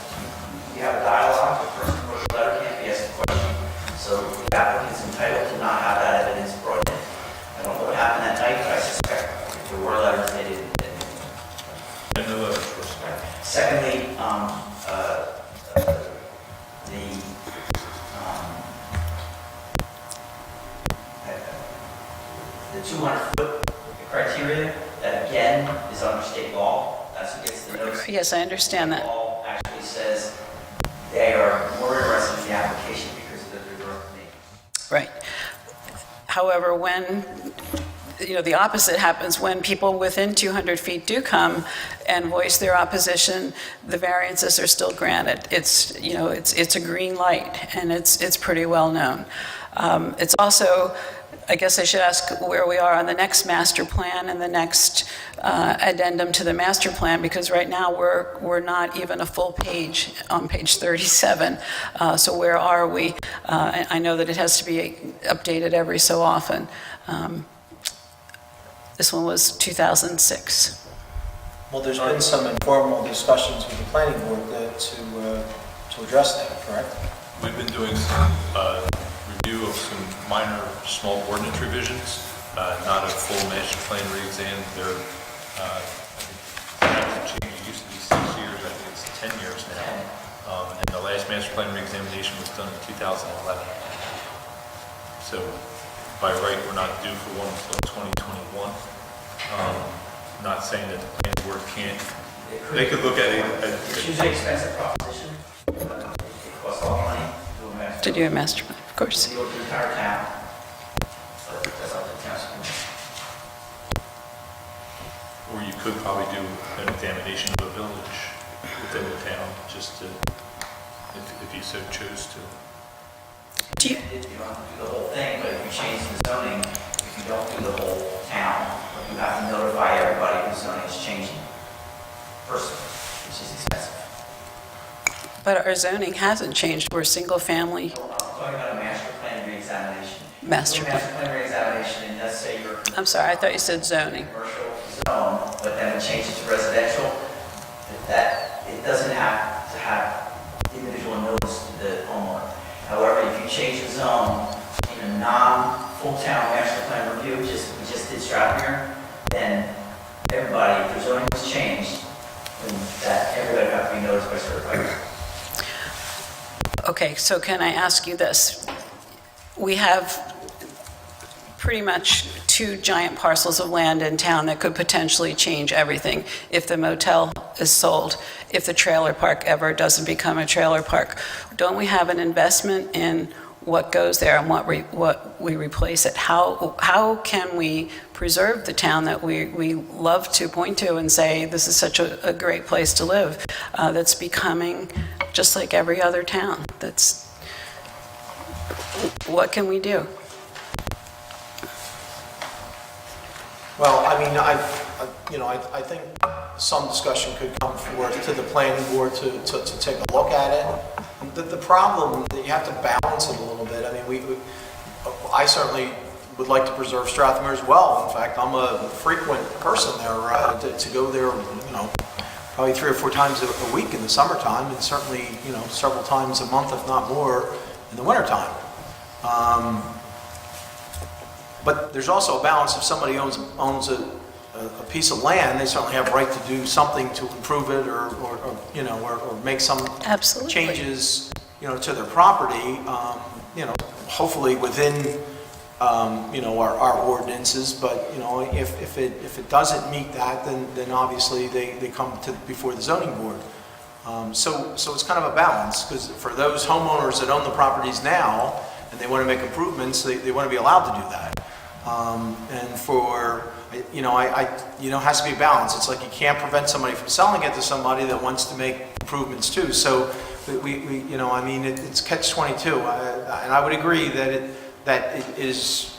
you have a dialogue, the person who wrote the letter can't be asked a question. So the applicant's entitled to not have that evidence brought in. I don't know what happened that night, but I suspect if there were letters, they didn't. And the letters were Secondly, criteria, that again is under state law. That's what gets the notice. Yes, I understand that. State law actually says they are more interested in the application because of their direct name. Right. However, when, the opposite happens, when people within 200 feet do come and voice their opposition, the variances are still granted. It's, it's a green light, and it's pretty well known. It's also, I guess I should ask where we are on the next master plan and the next addendum to the master plan, because right now we're not even a full page on page 37. So where are we? I know that it has to be updated every so often. This one was 2006. Well, there's been some informal discussions with the planning board to address that, correct? We've been doing some review of some minor, small ordinance revisions, not a full master plan re-exam. They're, it used to be 6 years, I think it's 10 years now. And the last master plan re-examination was done in 2011. So by right, we're not due for one until 2021. Not saying that the planning board can't, they could look at it. It's usually an expensive proposition. It costs a lot of money to do a master. To do a master plan, of course. You go through the entire town. But that's up to the township. Or you could probably do an examination of a village within the town, just to, if you so chose to. Do you, You don't have to do the whole thing, but if you change the zoning, if you don't do the whole town, you have to notify everybody whose zoning is changing personally, which is expensive. but our zoning hasn't changed. We're single family So I'm talking about a master plan re-examination. master Do a plan. master plan re-examination, and let's say you're I'm sorry, I thought you said zoning. commercial zone, but then it changes to residential, that it doesn't have to have individual notice to the homeowner. However, if you change the zone in a non-full town master plan review, we just did Strathmere, then everybody, if their zoning was changed, then that everybody would have to be noticed by certified. Okay, so can I ask you this? We have pretty much 2 giant parcels of land in town that could potentially change everything if the motel is sold, if the trailer park ever doesn't become a trailer park. Don't we have an investment in what goes there and what we replace it? How can we preserve the town that we love to point to and say, this is such a great place to live, that's becoming just like every other town? What can we do? Well, I mean, I think some discussion could come forth to the planning board to take a look at it. The problem, that you have to balance it a little bit. I mean, I certainly would like to preserve Strathmere as well. In fact, I'm a frequent person there to go there, probably 3 or 4 times a week in the summertime, and certainly, several times a month, if not more, in the wintertime. But there's also a balance. If somebody owns a piece of land, they certainly have right to do something to improve it or make some Absolutely. changes, to their property, hopefully within, our ordinances. But, if it doesn't meet that, then obviously they come before the zoning board. So it's kind of a balance, because for those homeowners that own the properties now and they want to make improvements, they want to be allowed to do that. And for, it has to be a balance. It's like you can't prevent somebody from selling it to somebody that wants to make improvements too. So it's catch-22. And I would agree that it is,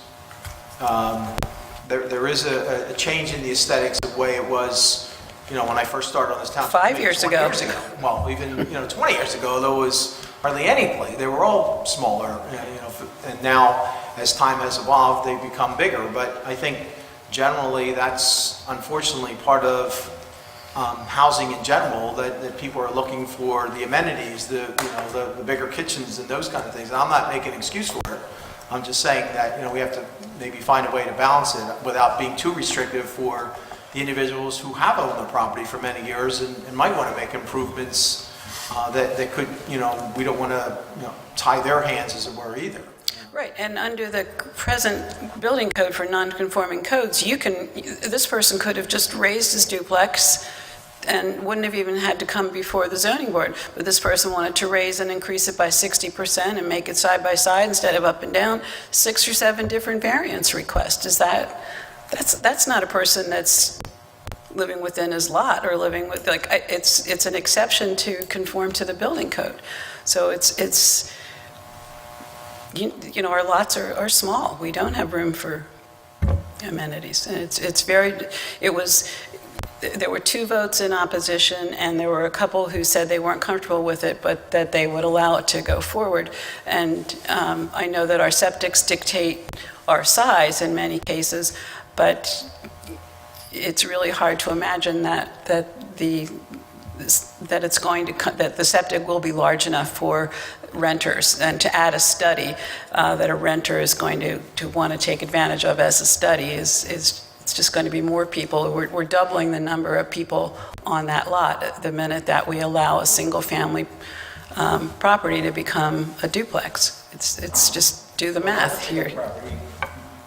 there is a change in the aesthetics of the way it was, when I first started on this town. 5 years 20 ago. Years ago. Well, even, 20 years ago, there was hardly any place. They were all smaller, and now, as time has evolved, they've become bigger. But I think generally that's unfortunately part of housing in general, that people are looking for the amenities, the bigger kitchens and those kind of things. And I'm not making an excuse for it. I'm just saying that, we have to maybe find a way to balance it without being too restrictive for the individuals who have owned the property for many years and might want to make improvements that could, we don't want to tie their hands, as it were, either. Right, and under the present building code for non-conforming codes, this person could have just raised his duplex and wouldn't have even had to come before the zoning board. But this person wanted to raise and increase it by 60% and make it side by side instead of up and down, 6 or 7 different variance requests. That's not a person that's living within his lot or living with, it's an exception to conform to the building code. So it's you know, our lots are small. We don't have room for amenities. And there were 2 votes in opposition, and there were a couple who said they weren't comfortable with it, but that they would allow it to go forward. And I know that our septics dictate our size in many cases, but it's really hard to imagine that the septic will be large enough for renters, and to add a study that a renter is going to want to take advantage of as a study is it's just going to be more people. We're doubling the number of people on that lot the minute that we allow a single-family property to become a duplex. It's just do the math here.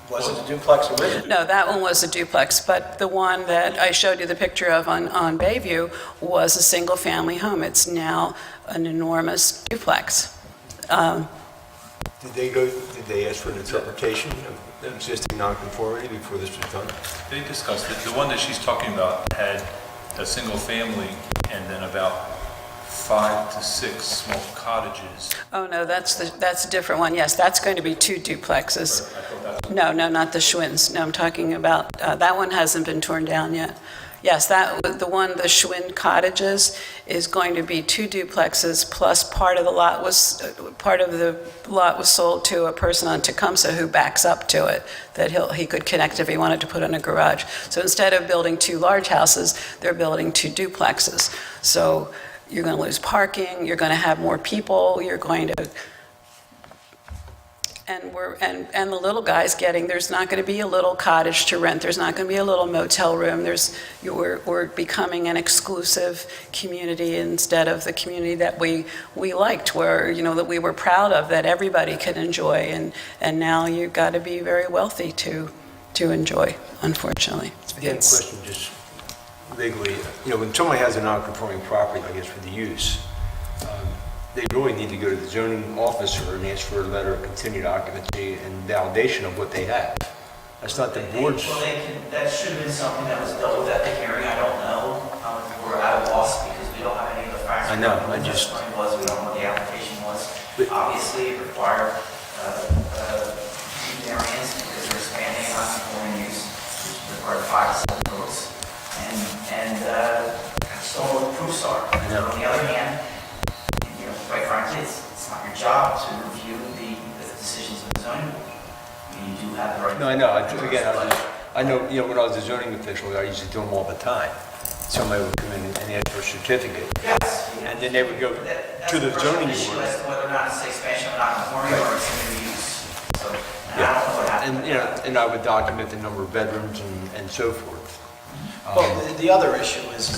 Was it a duplex originally? No, that one was a duplex, but the one that I showed you the picture of on Bayview was a single-family home. It's now an enormous duplex. Did they ask for an interpretation of the existing nonconformity before this was done? They discussed it. The one that she's talking about had a single family and then about 5 to 6 small cottages. Oh, no, that's a different one. Yes, that's going to be 2 duplexes. No, not the Schwinns. No, I'm talking about, that one hasn't been torn down yet. Yes, the Schwinn cottages is going to be 2 duplexes, plus part of the lot was sold to a person on Tecumseh who backs up to it, that he could connect if he wanted to put in a garage. So instead of building 2 large houses, they're building 2 duplexes. So you're going to lose parking, you're going to have more people, you're going to, and the little guy's there's not going to be a little cottage to rent, there's not going to be a little motel room, we're becoming an exclusive community instead of the community that we liked, where, you know, that we were proud of, that everybody could enjoy, and now you've got to be very wealthy to enjoy, unfortunately. Again, question just legally, you know, when somebody has a non-conforming property, I guess, for the use, they really need to go to the zoning officer and ask for a letter of continued occupancy and validation of what they have. That's not the board's. Well, that should have been something that was dealt with at the hearing. I don't know. We're at a loss because we don't have any of the facts. I know, We don't know what the what the application was. Obviously, it required variance because we're expanding a non-conforming use, which required 5 to 7 votes. And I just don't know what the proofs are. On the other hand, quite frankly, it's not your job to review the decisions of the zoning board. I mean, you do have the right. No, I know. I know, you know, when I was a zoning official, I used to do them all the time. Somebody would come in and ask for a certificate. Yes. And then they would go to the zoning board. As to whether or not it's expansion of non-conforming or it's a new use. So, I don't know what happened. And, you know, and I would document the number of bedrooms and so forth. Well, the other issue is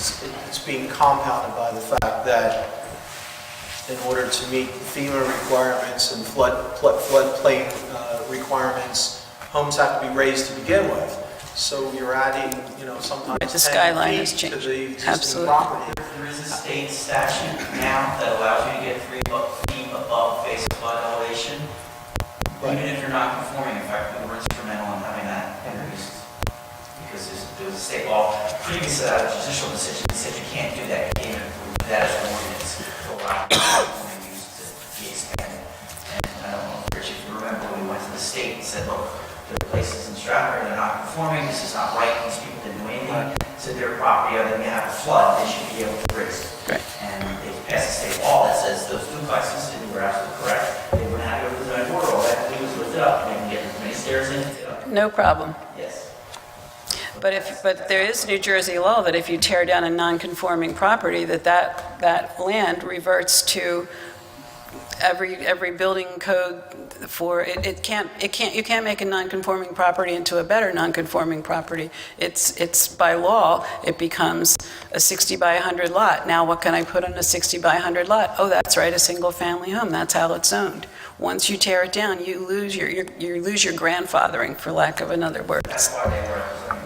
it's being compounded by the fact that in order to meet FEMA requirements and floodplain requirements, homes have to be raised to begin with. So you're adding, you know, sometimes The 10 skyline feet has to changed. the existing Absolutely. property. There is a state statute now that allows you to get 3 feet above base flood elevation. Right. Even if you're not conforming, in fact, we were instrumental in having that introduced. Because there was a state law, previous to that, a judicial decision that said you can't do that, you can't approve that as an ordinance to allow conforming use to be expanded. And I don't know, Rich, if you remember when we went to the state and said, look, there are places in Stratford that are not conforming, this is not right, these people didn't do anything to their property, other than you have a flood, they should be able to raise it. Right. And they passed a state law that says those duplexes, and you were absolutely correct, they wouldn't have to go to the zoning board, all they have to do is lift it up, and they can get as many stairs in, lift it up. No problem. Yes. But there is New Jersey law that if you tear down a non-conforming property, that land reverts to every building code for it. You can't make a non-conforming property into a better non-conforming property. It's by law, it becomes a 60 by 100 lot. Now what can I put on a 60 by 100 lot? Oh, that's right, a single family home. That's how it's zoned. once you tear it down, you lose your grandfathering, for lack of another word. That's why they were zoning.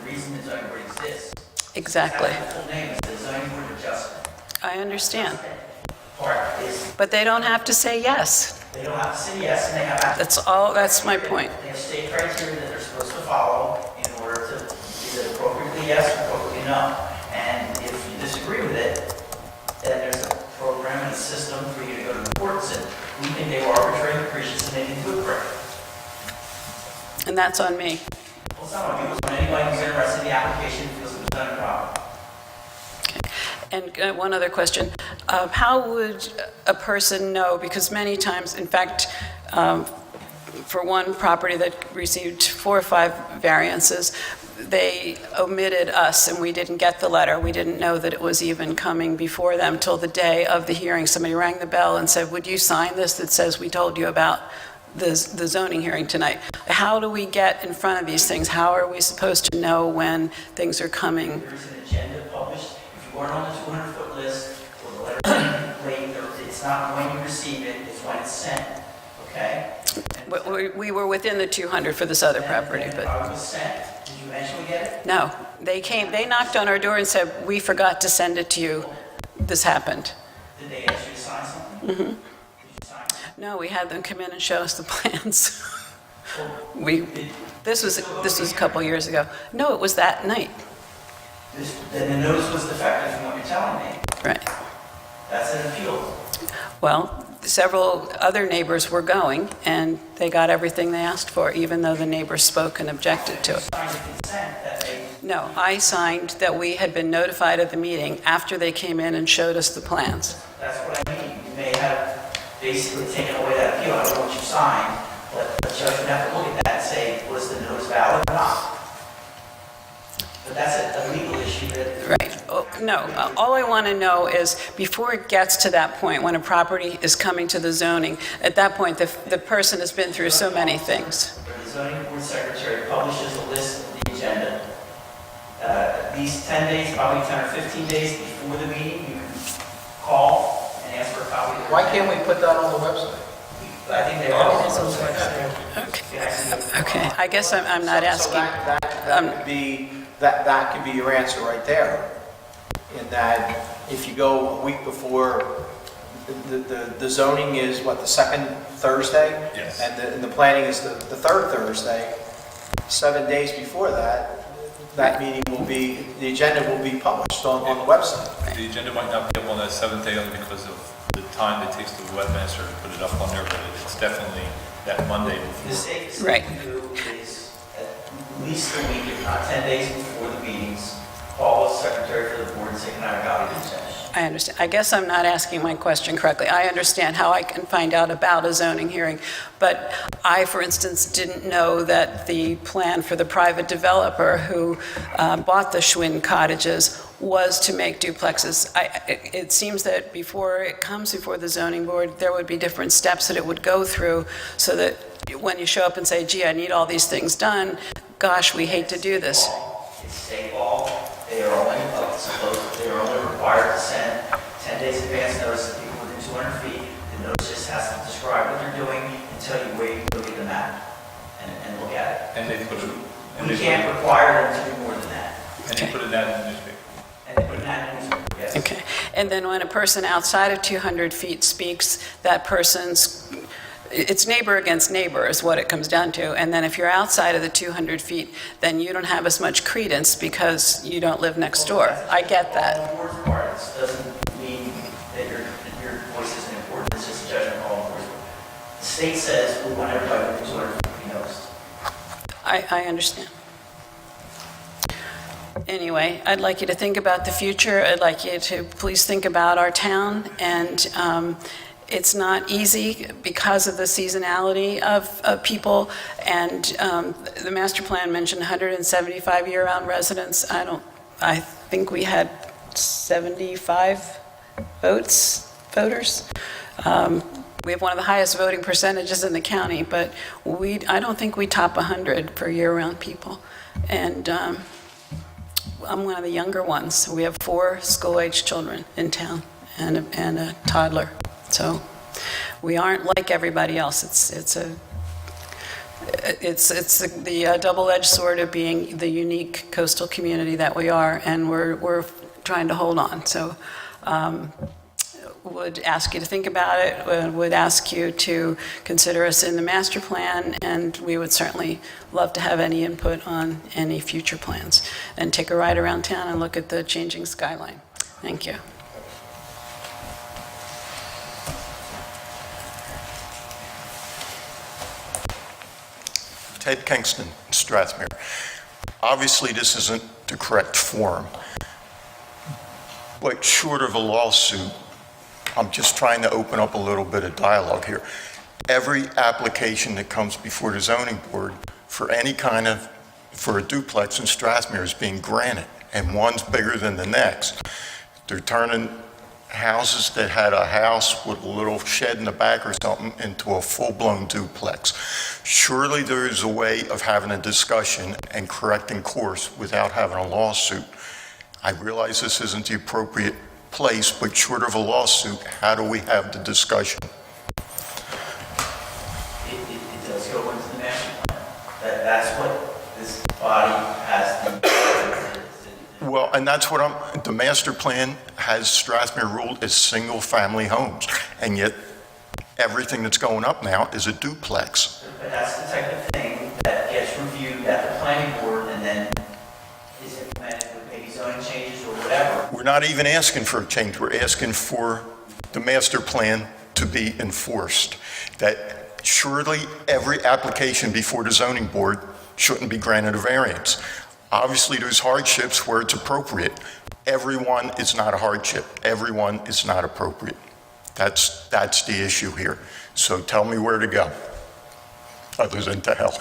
The reason the zoning board exists. Exactly. That's the full name, is the zoning board adjustment. I understand. Part is, But they don't have to say yes. they don't have to say yes, and they have. That's my point. They have state criteria that they're supposed to follow in order to either appropriately yes or appropriately no. And if you disagree with it, then there's a program and a system for you to go to the courts, and we think they were arbitrary and capricious and they didn't do it correctly. And that's on me. Well, it's not on you, it's on anybody who's interested in the application who feels it was done improperly. And one other question. How would a person know, because many times, in fact, for one property that received 4 or 5 variances, they omitted us and we didn't get the letter. We didn't know that it was even coming before them till the day of the hearing. Somebody rang the bell and said, would you sign this that says we told you about the zoning hearing tonight? How do we get in front of these things? How are we supposed to know when things are coming? There's an agenda published. If you weren't on the 200-foot list, or the letter late, it's not when you receive it, it's when it's sent, okay? We were within the 200 for this other property, And but if I was sent, did you eventually get it? no. They knocked on our door and said, we forgot to send it to you. This happened. Did they ask you to sign something? Did you sign something? No, we had them come in and show us the plans. Well, This was a couple years ago. No, it was that night. Then the notice was defective from what you're telling me. Right. That's an appeal. Well, several other neighbors were going, and they got everything they asked for, even though the neighbors spoke and objected to it. Signed the consent that they, No, I signed that we had been notified of the meeting after they came in and showed us the plans. that's what I mean. You may have basically taken away that appeal. I don't know what you signed, but the judge would have to look at that and say, was the notice valid or not? But that's a legal issue that. Right. Oh, no, all I want to know is, before it gets to that point, when a property is coming to the zoning, at that point, the person has been through so many things. The zoning board secretary publishes a list of the agenda. At least 10 days, probably 10 or 15 days before the meeting, you can call and ask for a copy of the. Why can't we put that on the website? I think they are. on the website. Okay. Okay, I guess I'm not So asking. that could be your answer right there. In that, if you go a week before, the zoning is what, the second Thursday? Yes. And the planning is the third Thursday. 7 days before that, that meeting will be, the agenda will be published on the website. The agenda might not be up on that 7th day only because of the time it takes the webmaster to put it up on there, but it's definitely that Monday The before. safest Right. thing to do is at least a week, if not 10 days before the meetings, call the secretary for the board and say, can I have a copy of the agenda? I understand. I guess I'm not asking my question correctly. I understand how I can find out about a zoning hearing, but I, for instance, didn't know that the plan for the private developer who bought the Schwinn cottages was to make duplexes. It seems that before it comes before the zoning board, there would be different steps that it would go through, so that when you show up and say, gee, I need all these things done, gosh, we hate to do this. It's state law. They are only required to send 10 days advance notice to people within 200 feet. The notice just has to describe what they're doing and tell you where you can look at the map and look at And they put it, it. We can't require them to do more than that. and they put it out in the newspaper. And they put it in that newspaper, yes. Okay. And then when a person outside of 200 feet speaks, that person's, it's neighbor against neighbor is what it comes down to. And then if you're outside of the 200 feet, then you don't have as much credence because you don't live next door. I get that. All the board's requirements doesn't mean that your voice isn't important. It's just a judgment call on the board's. The state says we want everybody within 200 feet to be noticed. I understand. Anyway, I'd like you to think about the future. I'd like you to please think about our town, and it's not easy because of the seasonality of people, and the master plan mentioned 175 year-round residents. I think we had 75 voters. We have one of the highest voting percentages in the county, but I don't think we top 100 for year-round people. And I'm one of the younger ones. We have 4 school-age children in town and a toddler. So we aren't like everybody else. It's the double-edged sword of being the unique coastal community that we are, and we're trying to hold on. So would ask you to think about it, would ask you to consider us in the master plan, and we would certainly love to have any input on any future plans. And take a ride around town and look at the changing skyline. Thank you. Ted Kingston, Strathmere. Obviously, this isn't the correct forum, but short of a lawsuit, I'm just trying to open up a little bit of dialogue here. Every application that comes before the zoning board for any kind of, for a duplex in Strathmere is being granted, and one's bigger than the next. They're turning houses that had a house with a little shed in the back or something into a full-blown duplex. Surely there is a way of having a discussion and correcting course without having a lawsuit. I realize this isn't the appropriate place, but short of a lawsuit, how do we have the discussion? It does go into the master plan. That's what this body has the. Well, and that's what the master plan has Strathmere ruled as single-family homes, and yet everything that's going up now is a duplex. But that's the type of thing that gets reviewed at the planning board and then is implemented with maybe zoning changes or whatever. We're not even asking for a change. We're asking for the master plan to be enforced. That surely every application before the zoning board shouldn't be granted a variance. Obviously, there's hardships where it's appropriate. Everyone is not a hardship. Everyone is not appropriate. That's the issue here. So tell me where to go, other than to hell.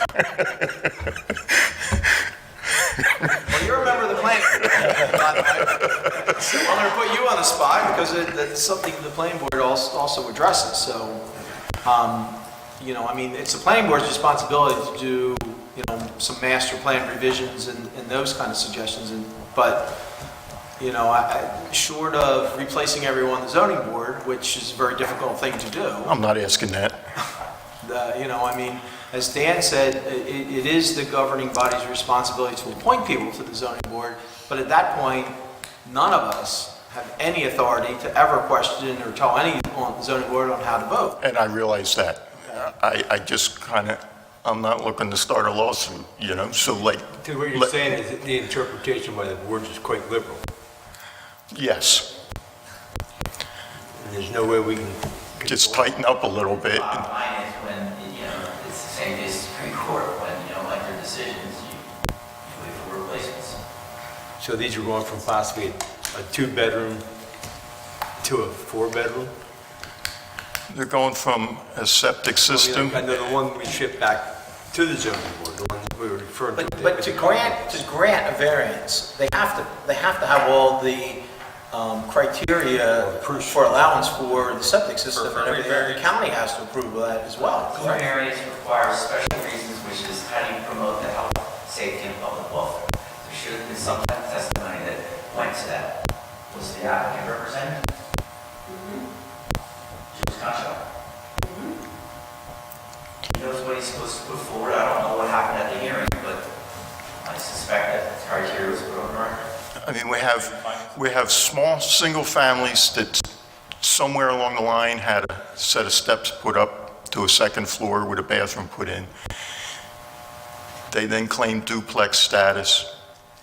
Well, you're a member of the planning board, by the way. So I'm going to put you on the spot because it's something the planning board also addresses. So, you know, I mean, it's the planning board's responsibility to do, you know, some master plan revisions and those kind of suggestions. But, you know, short of replacing everyone on the zoning board, which is a very difficult thing to do. I'm not asking that. You know, I mean, as Dan said, it is the governing body's responsibility to appoint people to the zoning board, but at that point, none of us have any authority to ever question or tell any on the zoning board on how to vote. And I realize that. I just kind of, I'm not looking to start a lawsuit, you know, so like. So what you're saying is that the interpretation by the board is quite liberal. Yes, And there's no way we can. just tighten up a little bit. Bottom line is when, you know, it's the same as Supreme Court, when you don't like their decisions, you wait for replacements. So these are going from possibly a two-bedroom to a four-bedroom? They're going from a septic system. I know the one we shipped back to the zoning board, the one that we were referring to. But to grant a variance, they have to have all the criteria for allowance for the septic system and everything. The county has to approve of that as well. The variance requires special reasons, which is how do you promote the health, safety, and public welfare? There should have been some type of testimony that went to that. Was the applicant represented? Jules Concho. He knows what he's supposed to put forward. I don't know what happened at the hearing, but I suspect that the criteria was put on the record. I mean, we have small single families that somewhere along the line had a set of steps put up to a second floor with a bathroom put in. They then claim duplex status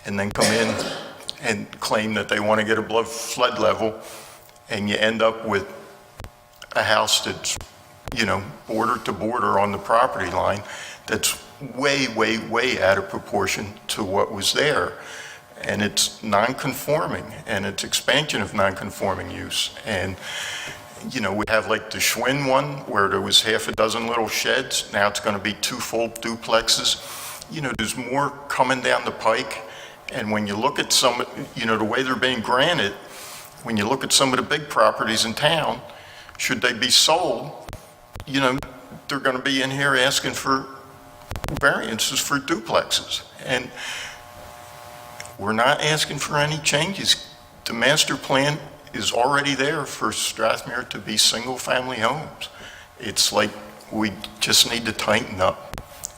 and then come in and claim that they want to get above flood level, and you end up with a house that's, you know, border to border on the property line that's way, way, way out of proportion to what was there. And it's non-conforming, and it's expansion of non-conforming use. And, you know, we have like the Schwinn one where there was half a dozen little sheds. Now it's going to be 2 full duplexes. You know, there's more coming down the pike. And when you look at some, you know, the way they're being granted, when you look at some of the big properties in town, should they be sold, you know, they're going to be in here asking for variances for duplexes. And we're not asking for any changes. The master plan is already there for Strathmere to be single-family homes. It's like we just need to tighten up.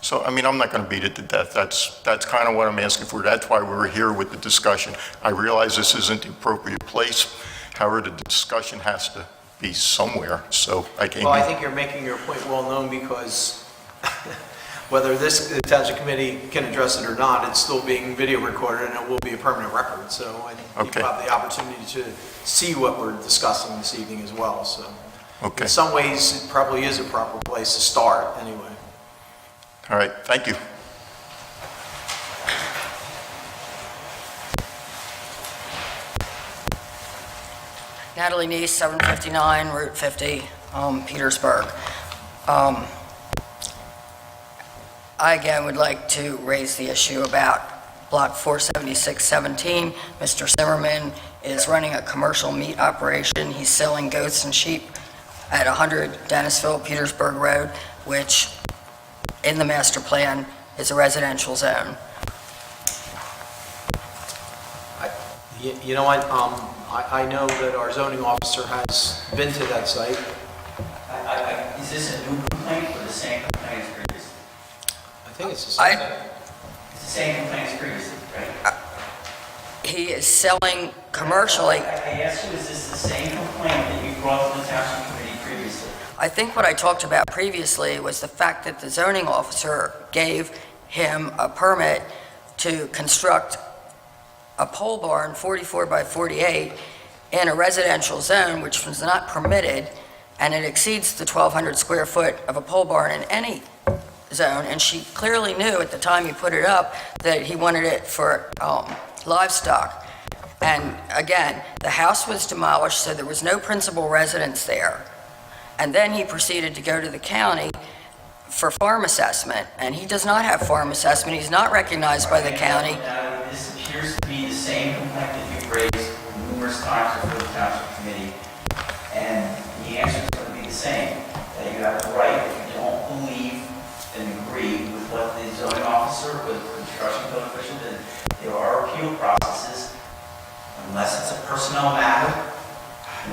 So, I mean, I'm not going to beat it to death. That's kind of what I'm asking for. That's why we're here with the discussion. I realize this isn't the appropriate place. However, the discussion has to be somewhere, so I came Well, I here. think you're making your point well known because whether this Township Committee can address it or not, it's still being video recorded and it will be a permanent record. So I think Okay. people have the opportunity to see what we're discussing this evening as well. So Okay. in some ways, it probably is a proper place to start anyway. All right, thank you. Natalie Neese, 759 Route 50, Petersburg. I again would like to raise the issue about Block 47617. Mr. Zimmerman is running a commercial meat operation. He's selling goats and sheep at 100 Dennisville, Petersburg Road, which in the master plan is a residential zone. You know what, I know that our zoning officer has been to that site. Is this a new complaint or the same complaint as previously? I think it's the same. It's the same complaint as previously, right? He is selling commercially. I asked you, is this the same complaint that you brought to the Township Committee previously? I think what I talked about previously was the fact that the zoning officer gave him a permit to construct a pole barn 44 by 48 in a residential zone, which was not permitted, and it exceeds the 1,200 square foot of a pole barn in any zone, and she clearly knew at the time he put it up that he wanted it for livestock. And again, the house was demolished, so there was no principal residence there. And then he proceeded to go to the county for farm assessment, and he does not have farm assessment. He's not recognized by the county. Now, this appears to be the same complaint that you've raised numerous times before the Township Committee, and the answer is going to be the same, that you have the right, if you don't believe and agree with what the zoning officer, with the construction code official did, there are appeal processes, unless it's a personnel matter,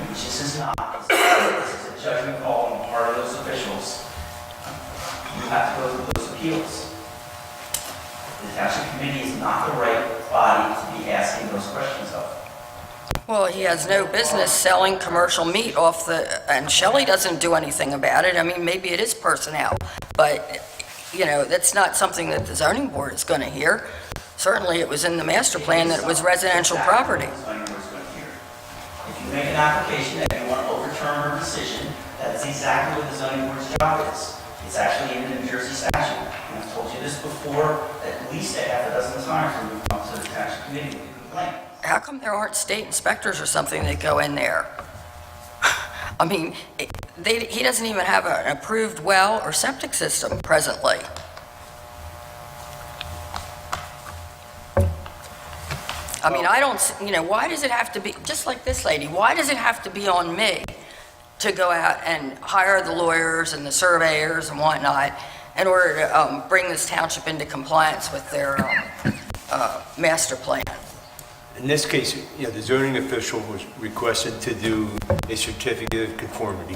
which this is not. This is a judgment call on the part of those officials. You have to go through those appeals. The Township Committee is not the right body to be asking those questions of. Well, he has no business selling commercial meat off the, and Shelley doesn't do anything about it. I mean, maybe it is personnel, but, you know, that's not something that the zoning board is going to hear. Certainly, it was in the master plan that it was residential property. The zoning board's going to hear. If you make an application that you want to overturn her decision, that's exactly what the zoning board's job is. It's actually in the New Jersey statute. And I've told you this before at least a half a dozen times when we've come to the Township Committee with a complaint. How come there aren't state inspectors or something that go in there? I mean, he doesn't even have an approved well or septic system presently. I mean, I don't, you know, why does it have to be, just like this lady, why does it have to be on me to go out and hire the lawyers and the surveyors and whatnot in order to bring this township into compliance with their master plan? In this case, you know, the zoning official was requested to do a certificate of conformity,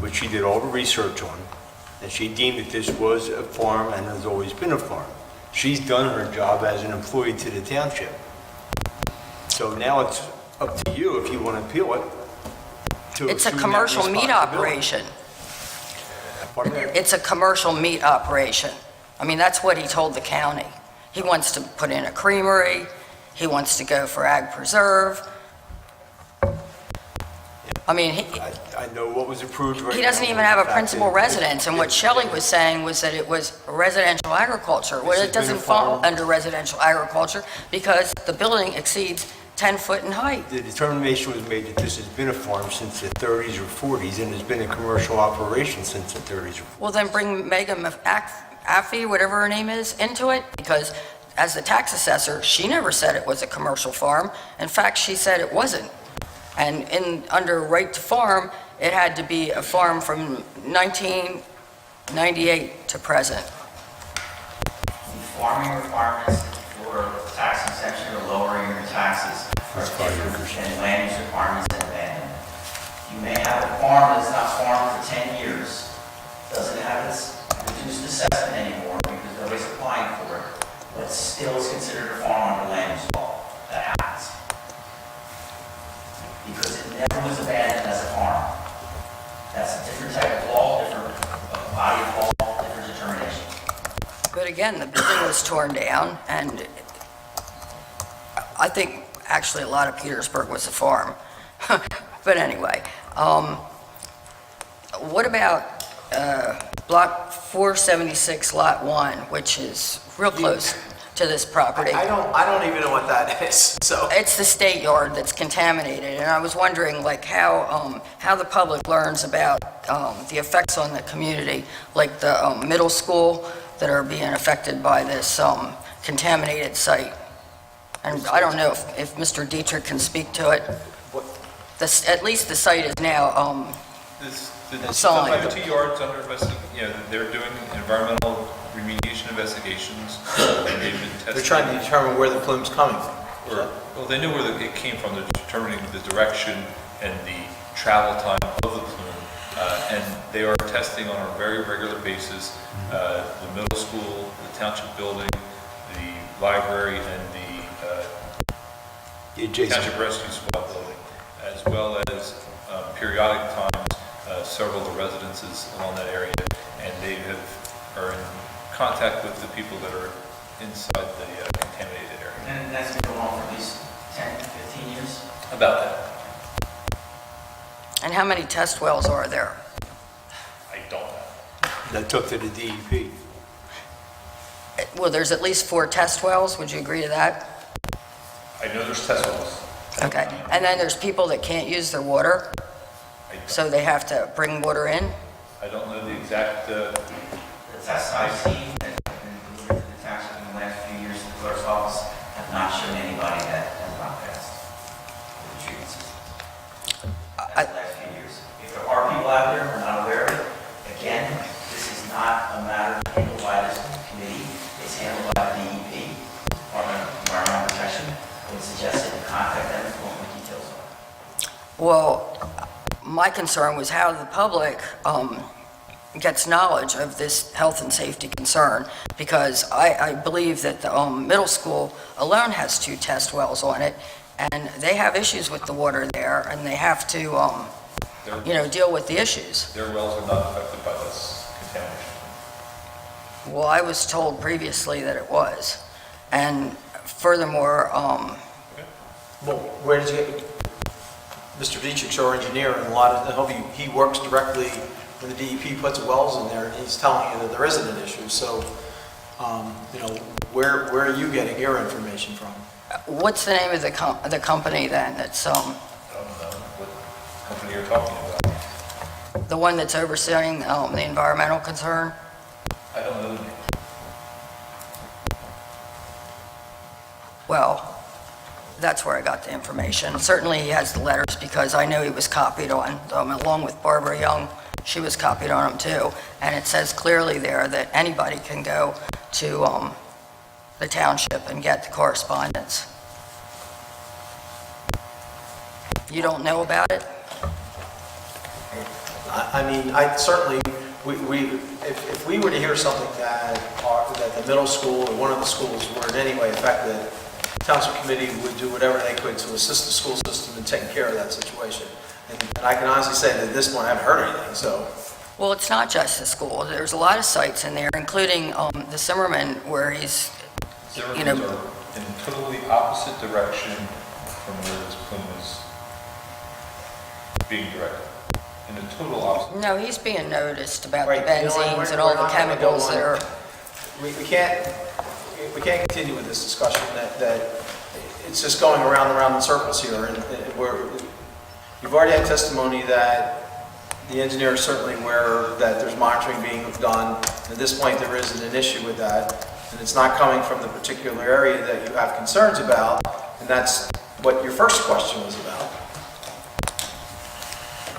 which she did all the research on, and she deemed that this was a farm and has always been a farm. She's done her job as an employee to the township. So now it's up to you if you want to appeal it. It's a commercial meat operation. It's a commercial meat operation. I mean, that's what he told the county. He wants to put in a creamery. He wants to go for ag preserve. I mean, I know what was approved right now. he doesn't even have a principal residence, and what Shelley was saying was that it was residential agriculture. Well, it doesn't fall under residential agriculture because the building exceeds 10 foot in height. The determination was made that this has been a farm since the 30s or 40s and has been a commercial operation since the 30s or 40s. Well, then bring Megan Affey, whatever her name is, into it, because as the tax assessor, she never said it was a commercial farm. In fact, she said it wasn't. And under right to farm, it had to be a farm from 1998 to present. The farming requirements for tax exemption or lowering your taxes are different than land use requirements and abandonment. You may have a farm that's not farmed for 10 years, again, the building was torn down, and I think actually a lot of Petersburg was a farm. But anyway, what about Block 476, Lot 1, which is real close to this property? I don't even know what that is, so. It's the state yard that's contaminated, and I was wondering, like, how the public learns about the effects on the community, like the middle school that are being affected by this contaminated site. And I don't know if Mr. Dietrich can speak to it. At least the site is now The signed. 2 yards under investigation, they're doing environmental remediation investigations, and they've been testing. They're trying to determine where the plume's coming from. Well, they knew where it came from. They're determining the direction and the travel time of the plume, and they are testing on a very regular basis the middle school, the township building, the library, and the township rescue squad building, as well as periodic times several of the residences along that area, and they are in contact with the people that are inside the contaminated area. And that's been going on for at least 10, 15 years? About that. And how many test wells are there? I don't know. That's up to the DEP. Well, there's at least 4 test wells. Would you agree to that? I know there's test wells. Okay. And then there's people that can't use their water, so they have to bring water in? I don't know the exact, The tests I've seen that have been delivered to the township in the last few years in the clerk's office have not shown anybody that has not passed the treatment system. That's the last few years. If there are people out there who are not aware of it, again, this is not a matter handled by this committee. It's handled by the DEP, Department of Environmental Protection. I would suggest that you contact them for more details on it. Well, my concern was how the public gets knowledge of this health and safety concern, because I believe that the middle school alone has 2 test wells on it, and they have issues with the water there, and they have to, deal with the issues. their wells are not affected by this contamination. Well, I was told previously that it was. And furthermore, Well, where does he get, Mr. Dietrich's our engineer, and a lot of, he works directly when the DEP puts wells in there, and he's telling you that there isn't an issue, so, where are you getting your information from? what's the name of the company then that's I don't know what company you're talking about. the one that's overseeing the environmental concern? I don't know the name. Well, that's where I got the information. Certainly he has the letters, because I know he was copied on them, along with Barbara Young. She was copied on them too. And it says clearly there that anybody can go to the township and get the correspondence. You don't know about it? I mean, certainly, if we were to hear something that the middle school or one of the schools were in any way affected, the township committee would do whatever they could to assist the school system in taking care of that situation. And I can honestly say that at this point, I haven't heard anything, so. Well, it's not just the school. There's a lot of sites in there, including the Zimmerman, where he's, Zimmerman's are in a totally opposite direction from where this plume is being directed. In a total opposite. no, he's being noticed about the Right, you know what, benzenes and all we're the not gonna go chemicals that on. are... We can't continue with this discussion that it's just going around and around in circles here. And you've already had testimony that the engineer is certainly aware that there's monitoring being done. At this point, there isn't an issue with that. And it's not coming from the particular area that you have concerns about. And that's what your first question was about.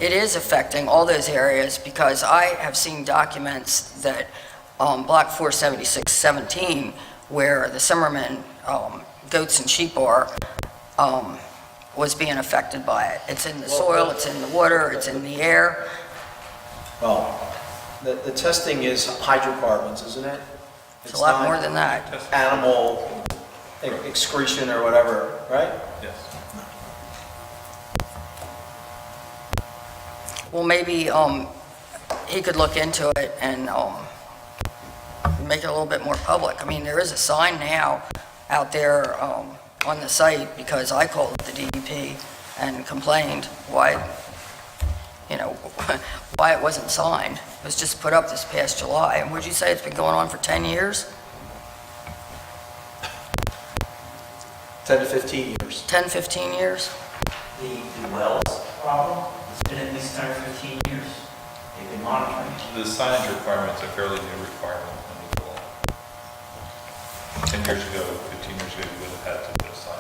It is affecting all those areas, because I have seen documents that Block 476-17, where the Zimmerman goats and sheep are, was being affected by it. It's in the soil, it's in the water, it's in the air. Well, the testing is hydrocarbons, isn't it? It's a lot more than that. Animal excretion or whatever, right? Yes. Well, maybe he could look into it and make it a little bit more public. I mean, there is a sign now out there on the site because I called the DEP and complained why, why it wasn't signed. It was just put up this past July. And would you say it's been going on for 10 years? 10 to 15 years. 10, 15 years? The wells problem, it's been at least 10 or 15 years. They've been monitoring. The signage requirement's a fairly new requirement under the law. 10 years ago, 15 years ago, you would have had to put a sign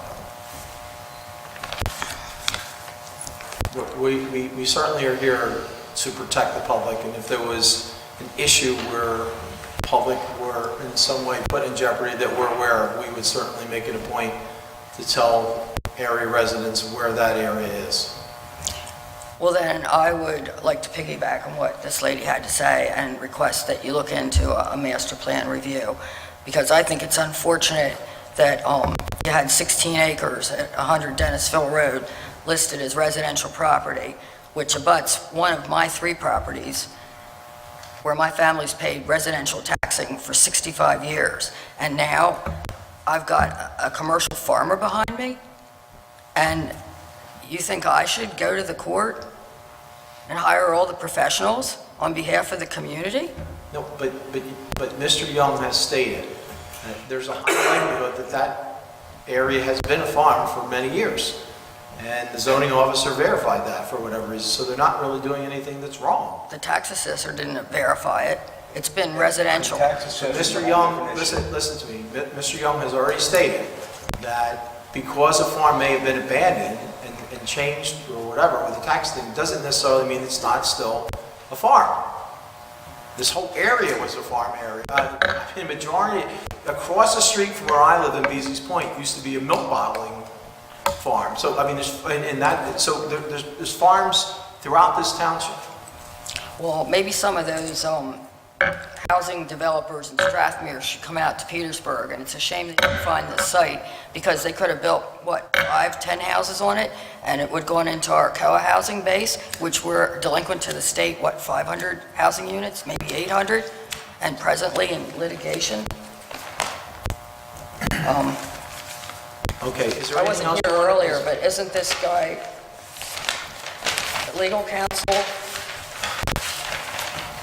on. We certainly are here to protect the public, and if there was an issue where public were in some way put in jeopardy that we're aware of, we would certainly make it a point to tell area residents where that area is. Well, then I would like to piggyback on what this lady had to say and request that you look into a master plan review, because I think it's unfortunate that you had 16 acres at 100 Dennisville Road listed as residential property, which abuts one of my 3 properties where my family's paid residential taxing for 65 years. And now I've got a commercial farmer behind me, and you think I should go to the court and hire all the professionals on behalf of the community? No, but Mr. Young has stated that there's a high likelihood that that area has been a farm for many years. And the zoning officer verified that for whatever reason, so they're not really doing anything that's wrong. The tax assessor didn't verify it. It's been residential. So Mr. Young, listen to me. Mr. Young has already stated that because a farm may have been abandoned and changed or whatever with the tax thing, doesn't necessarily mean it's not still a farm. This whole area was a farm area. The majority, across the street from where I live in Beasley's Point, used to be a milk bottling farm. So, I mean, there's farms throughout this township. Well, maybe some of those housing developers in Strathmere should come out to Petersburg, and it's a shame that you didn't find this site, because they could have built, 5, 10 houses on it, and it would go into our COA housing base, which we're delinquent to the state, 500 housing units, maybe 800, and presently in litigation. Okay, is there I anything else? wasn't here earlier, but isn't this guy legal counsel,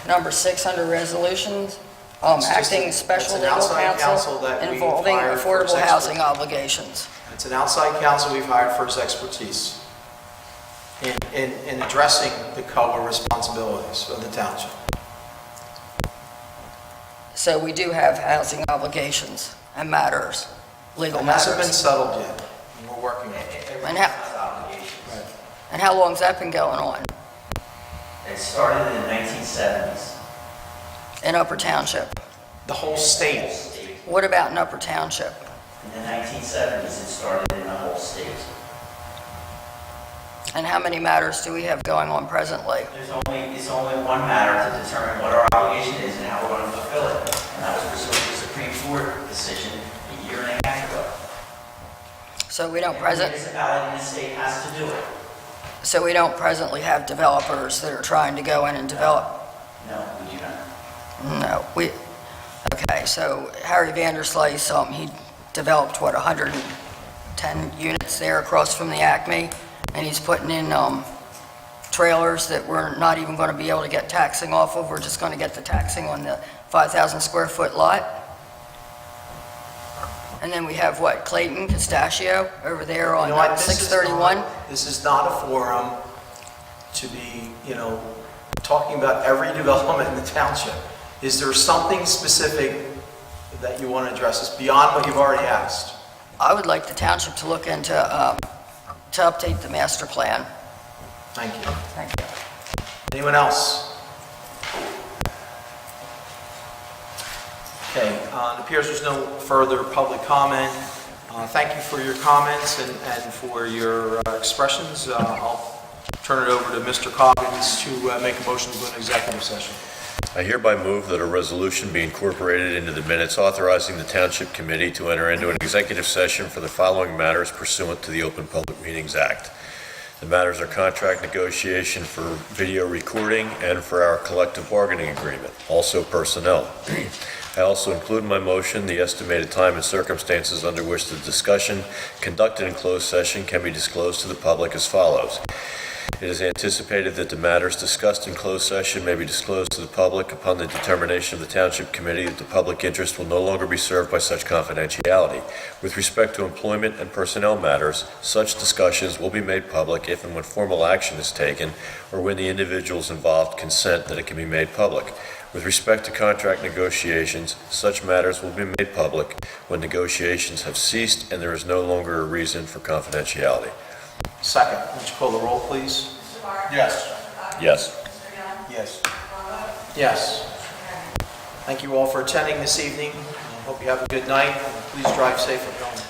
number 6 under resolutions, acting special it's an legal outside counsel that counsel we've involving hired for his affordable housing expertise. obligations? It's an outside counsel we've hired for his expertise in addressing the COA responsibilities of the township. So we do have housing obligations and matters, legal It hasn't been matters. settled yet, and we're working on it. And how, and how long's that been going on It started in the 1970s. in Upper Township? The whole state. What about in Upper Township? In the 1970s, it started in the whole state. And how many matters do we have going on presently? It's only one matter to determine what our obligation is and how we're going to fulfill it. And that was pursuant to the Supreme Court decision a year and a half ago. So we don't Every present, municipality in the state has to do it. so we don't presently have developers that are trying to go in and develop. No, we do not. No, okay, so Harry Vanderslice, he developed, 110 units there across from the Acme, and he's putting in trailers that we're not even going to be able to get taxing off of. We're just going to get the taxing on the 5,000 square foot lot. And then we have Clayton Pistachio over there on You know what, this is 631. This is not a forum to be, talking about every development in the township. Is there something specific that you want to address? It's beyond what you've already asked. I would like the township to look into, to update the master plan. Thank you. Thank you. Anyone else? Okay, it appears there's no further public comment. Thank you for your comments and for your expressions. I'll turn it over to Mr. Coggins to make a motion to go into executive session. I hereby move that a resolution be incorporated into the minutes authorizing the Township Committee to enter into an executive session for the following matters pursuant to the Open Public Meetings Act. The matters are contract negotiation for video recording and for our collective bargaining agreement, also personnel. I also include in my motion the estimated time and circumstances under which the discussion conducted in closed session can be disclosed to the public as follows. It is anticipated that the matters discussed in closed session may be disclosed to the public upon the determination of the Township Committee that the public interest will no longer be served by such confidentiality. With respect to employment and personnel matters, such discussions will be made public if and when formal action is taken or when the individuals involved consent that it can be made public. With respect to contract negotiations, such matters will be made public when negotiations have ceased and there is no longer a reason for confidentiality. Second, would you call the roll, please? Mr. Barr? Yes. Yes. Mr. Young? Yes. Mr. Longo? Yes. Thank you all for attending this evening. Hope you have a good night. Please drive safe and home.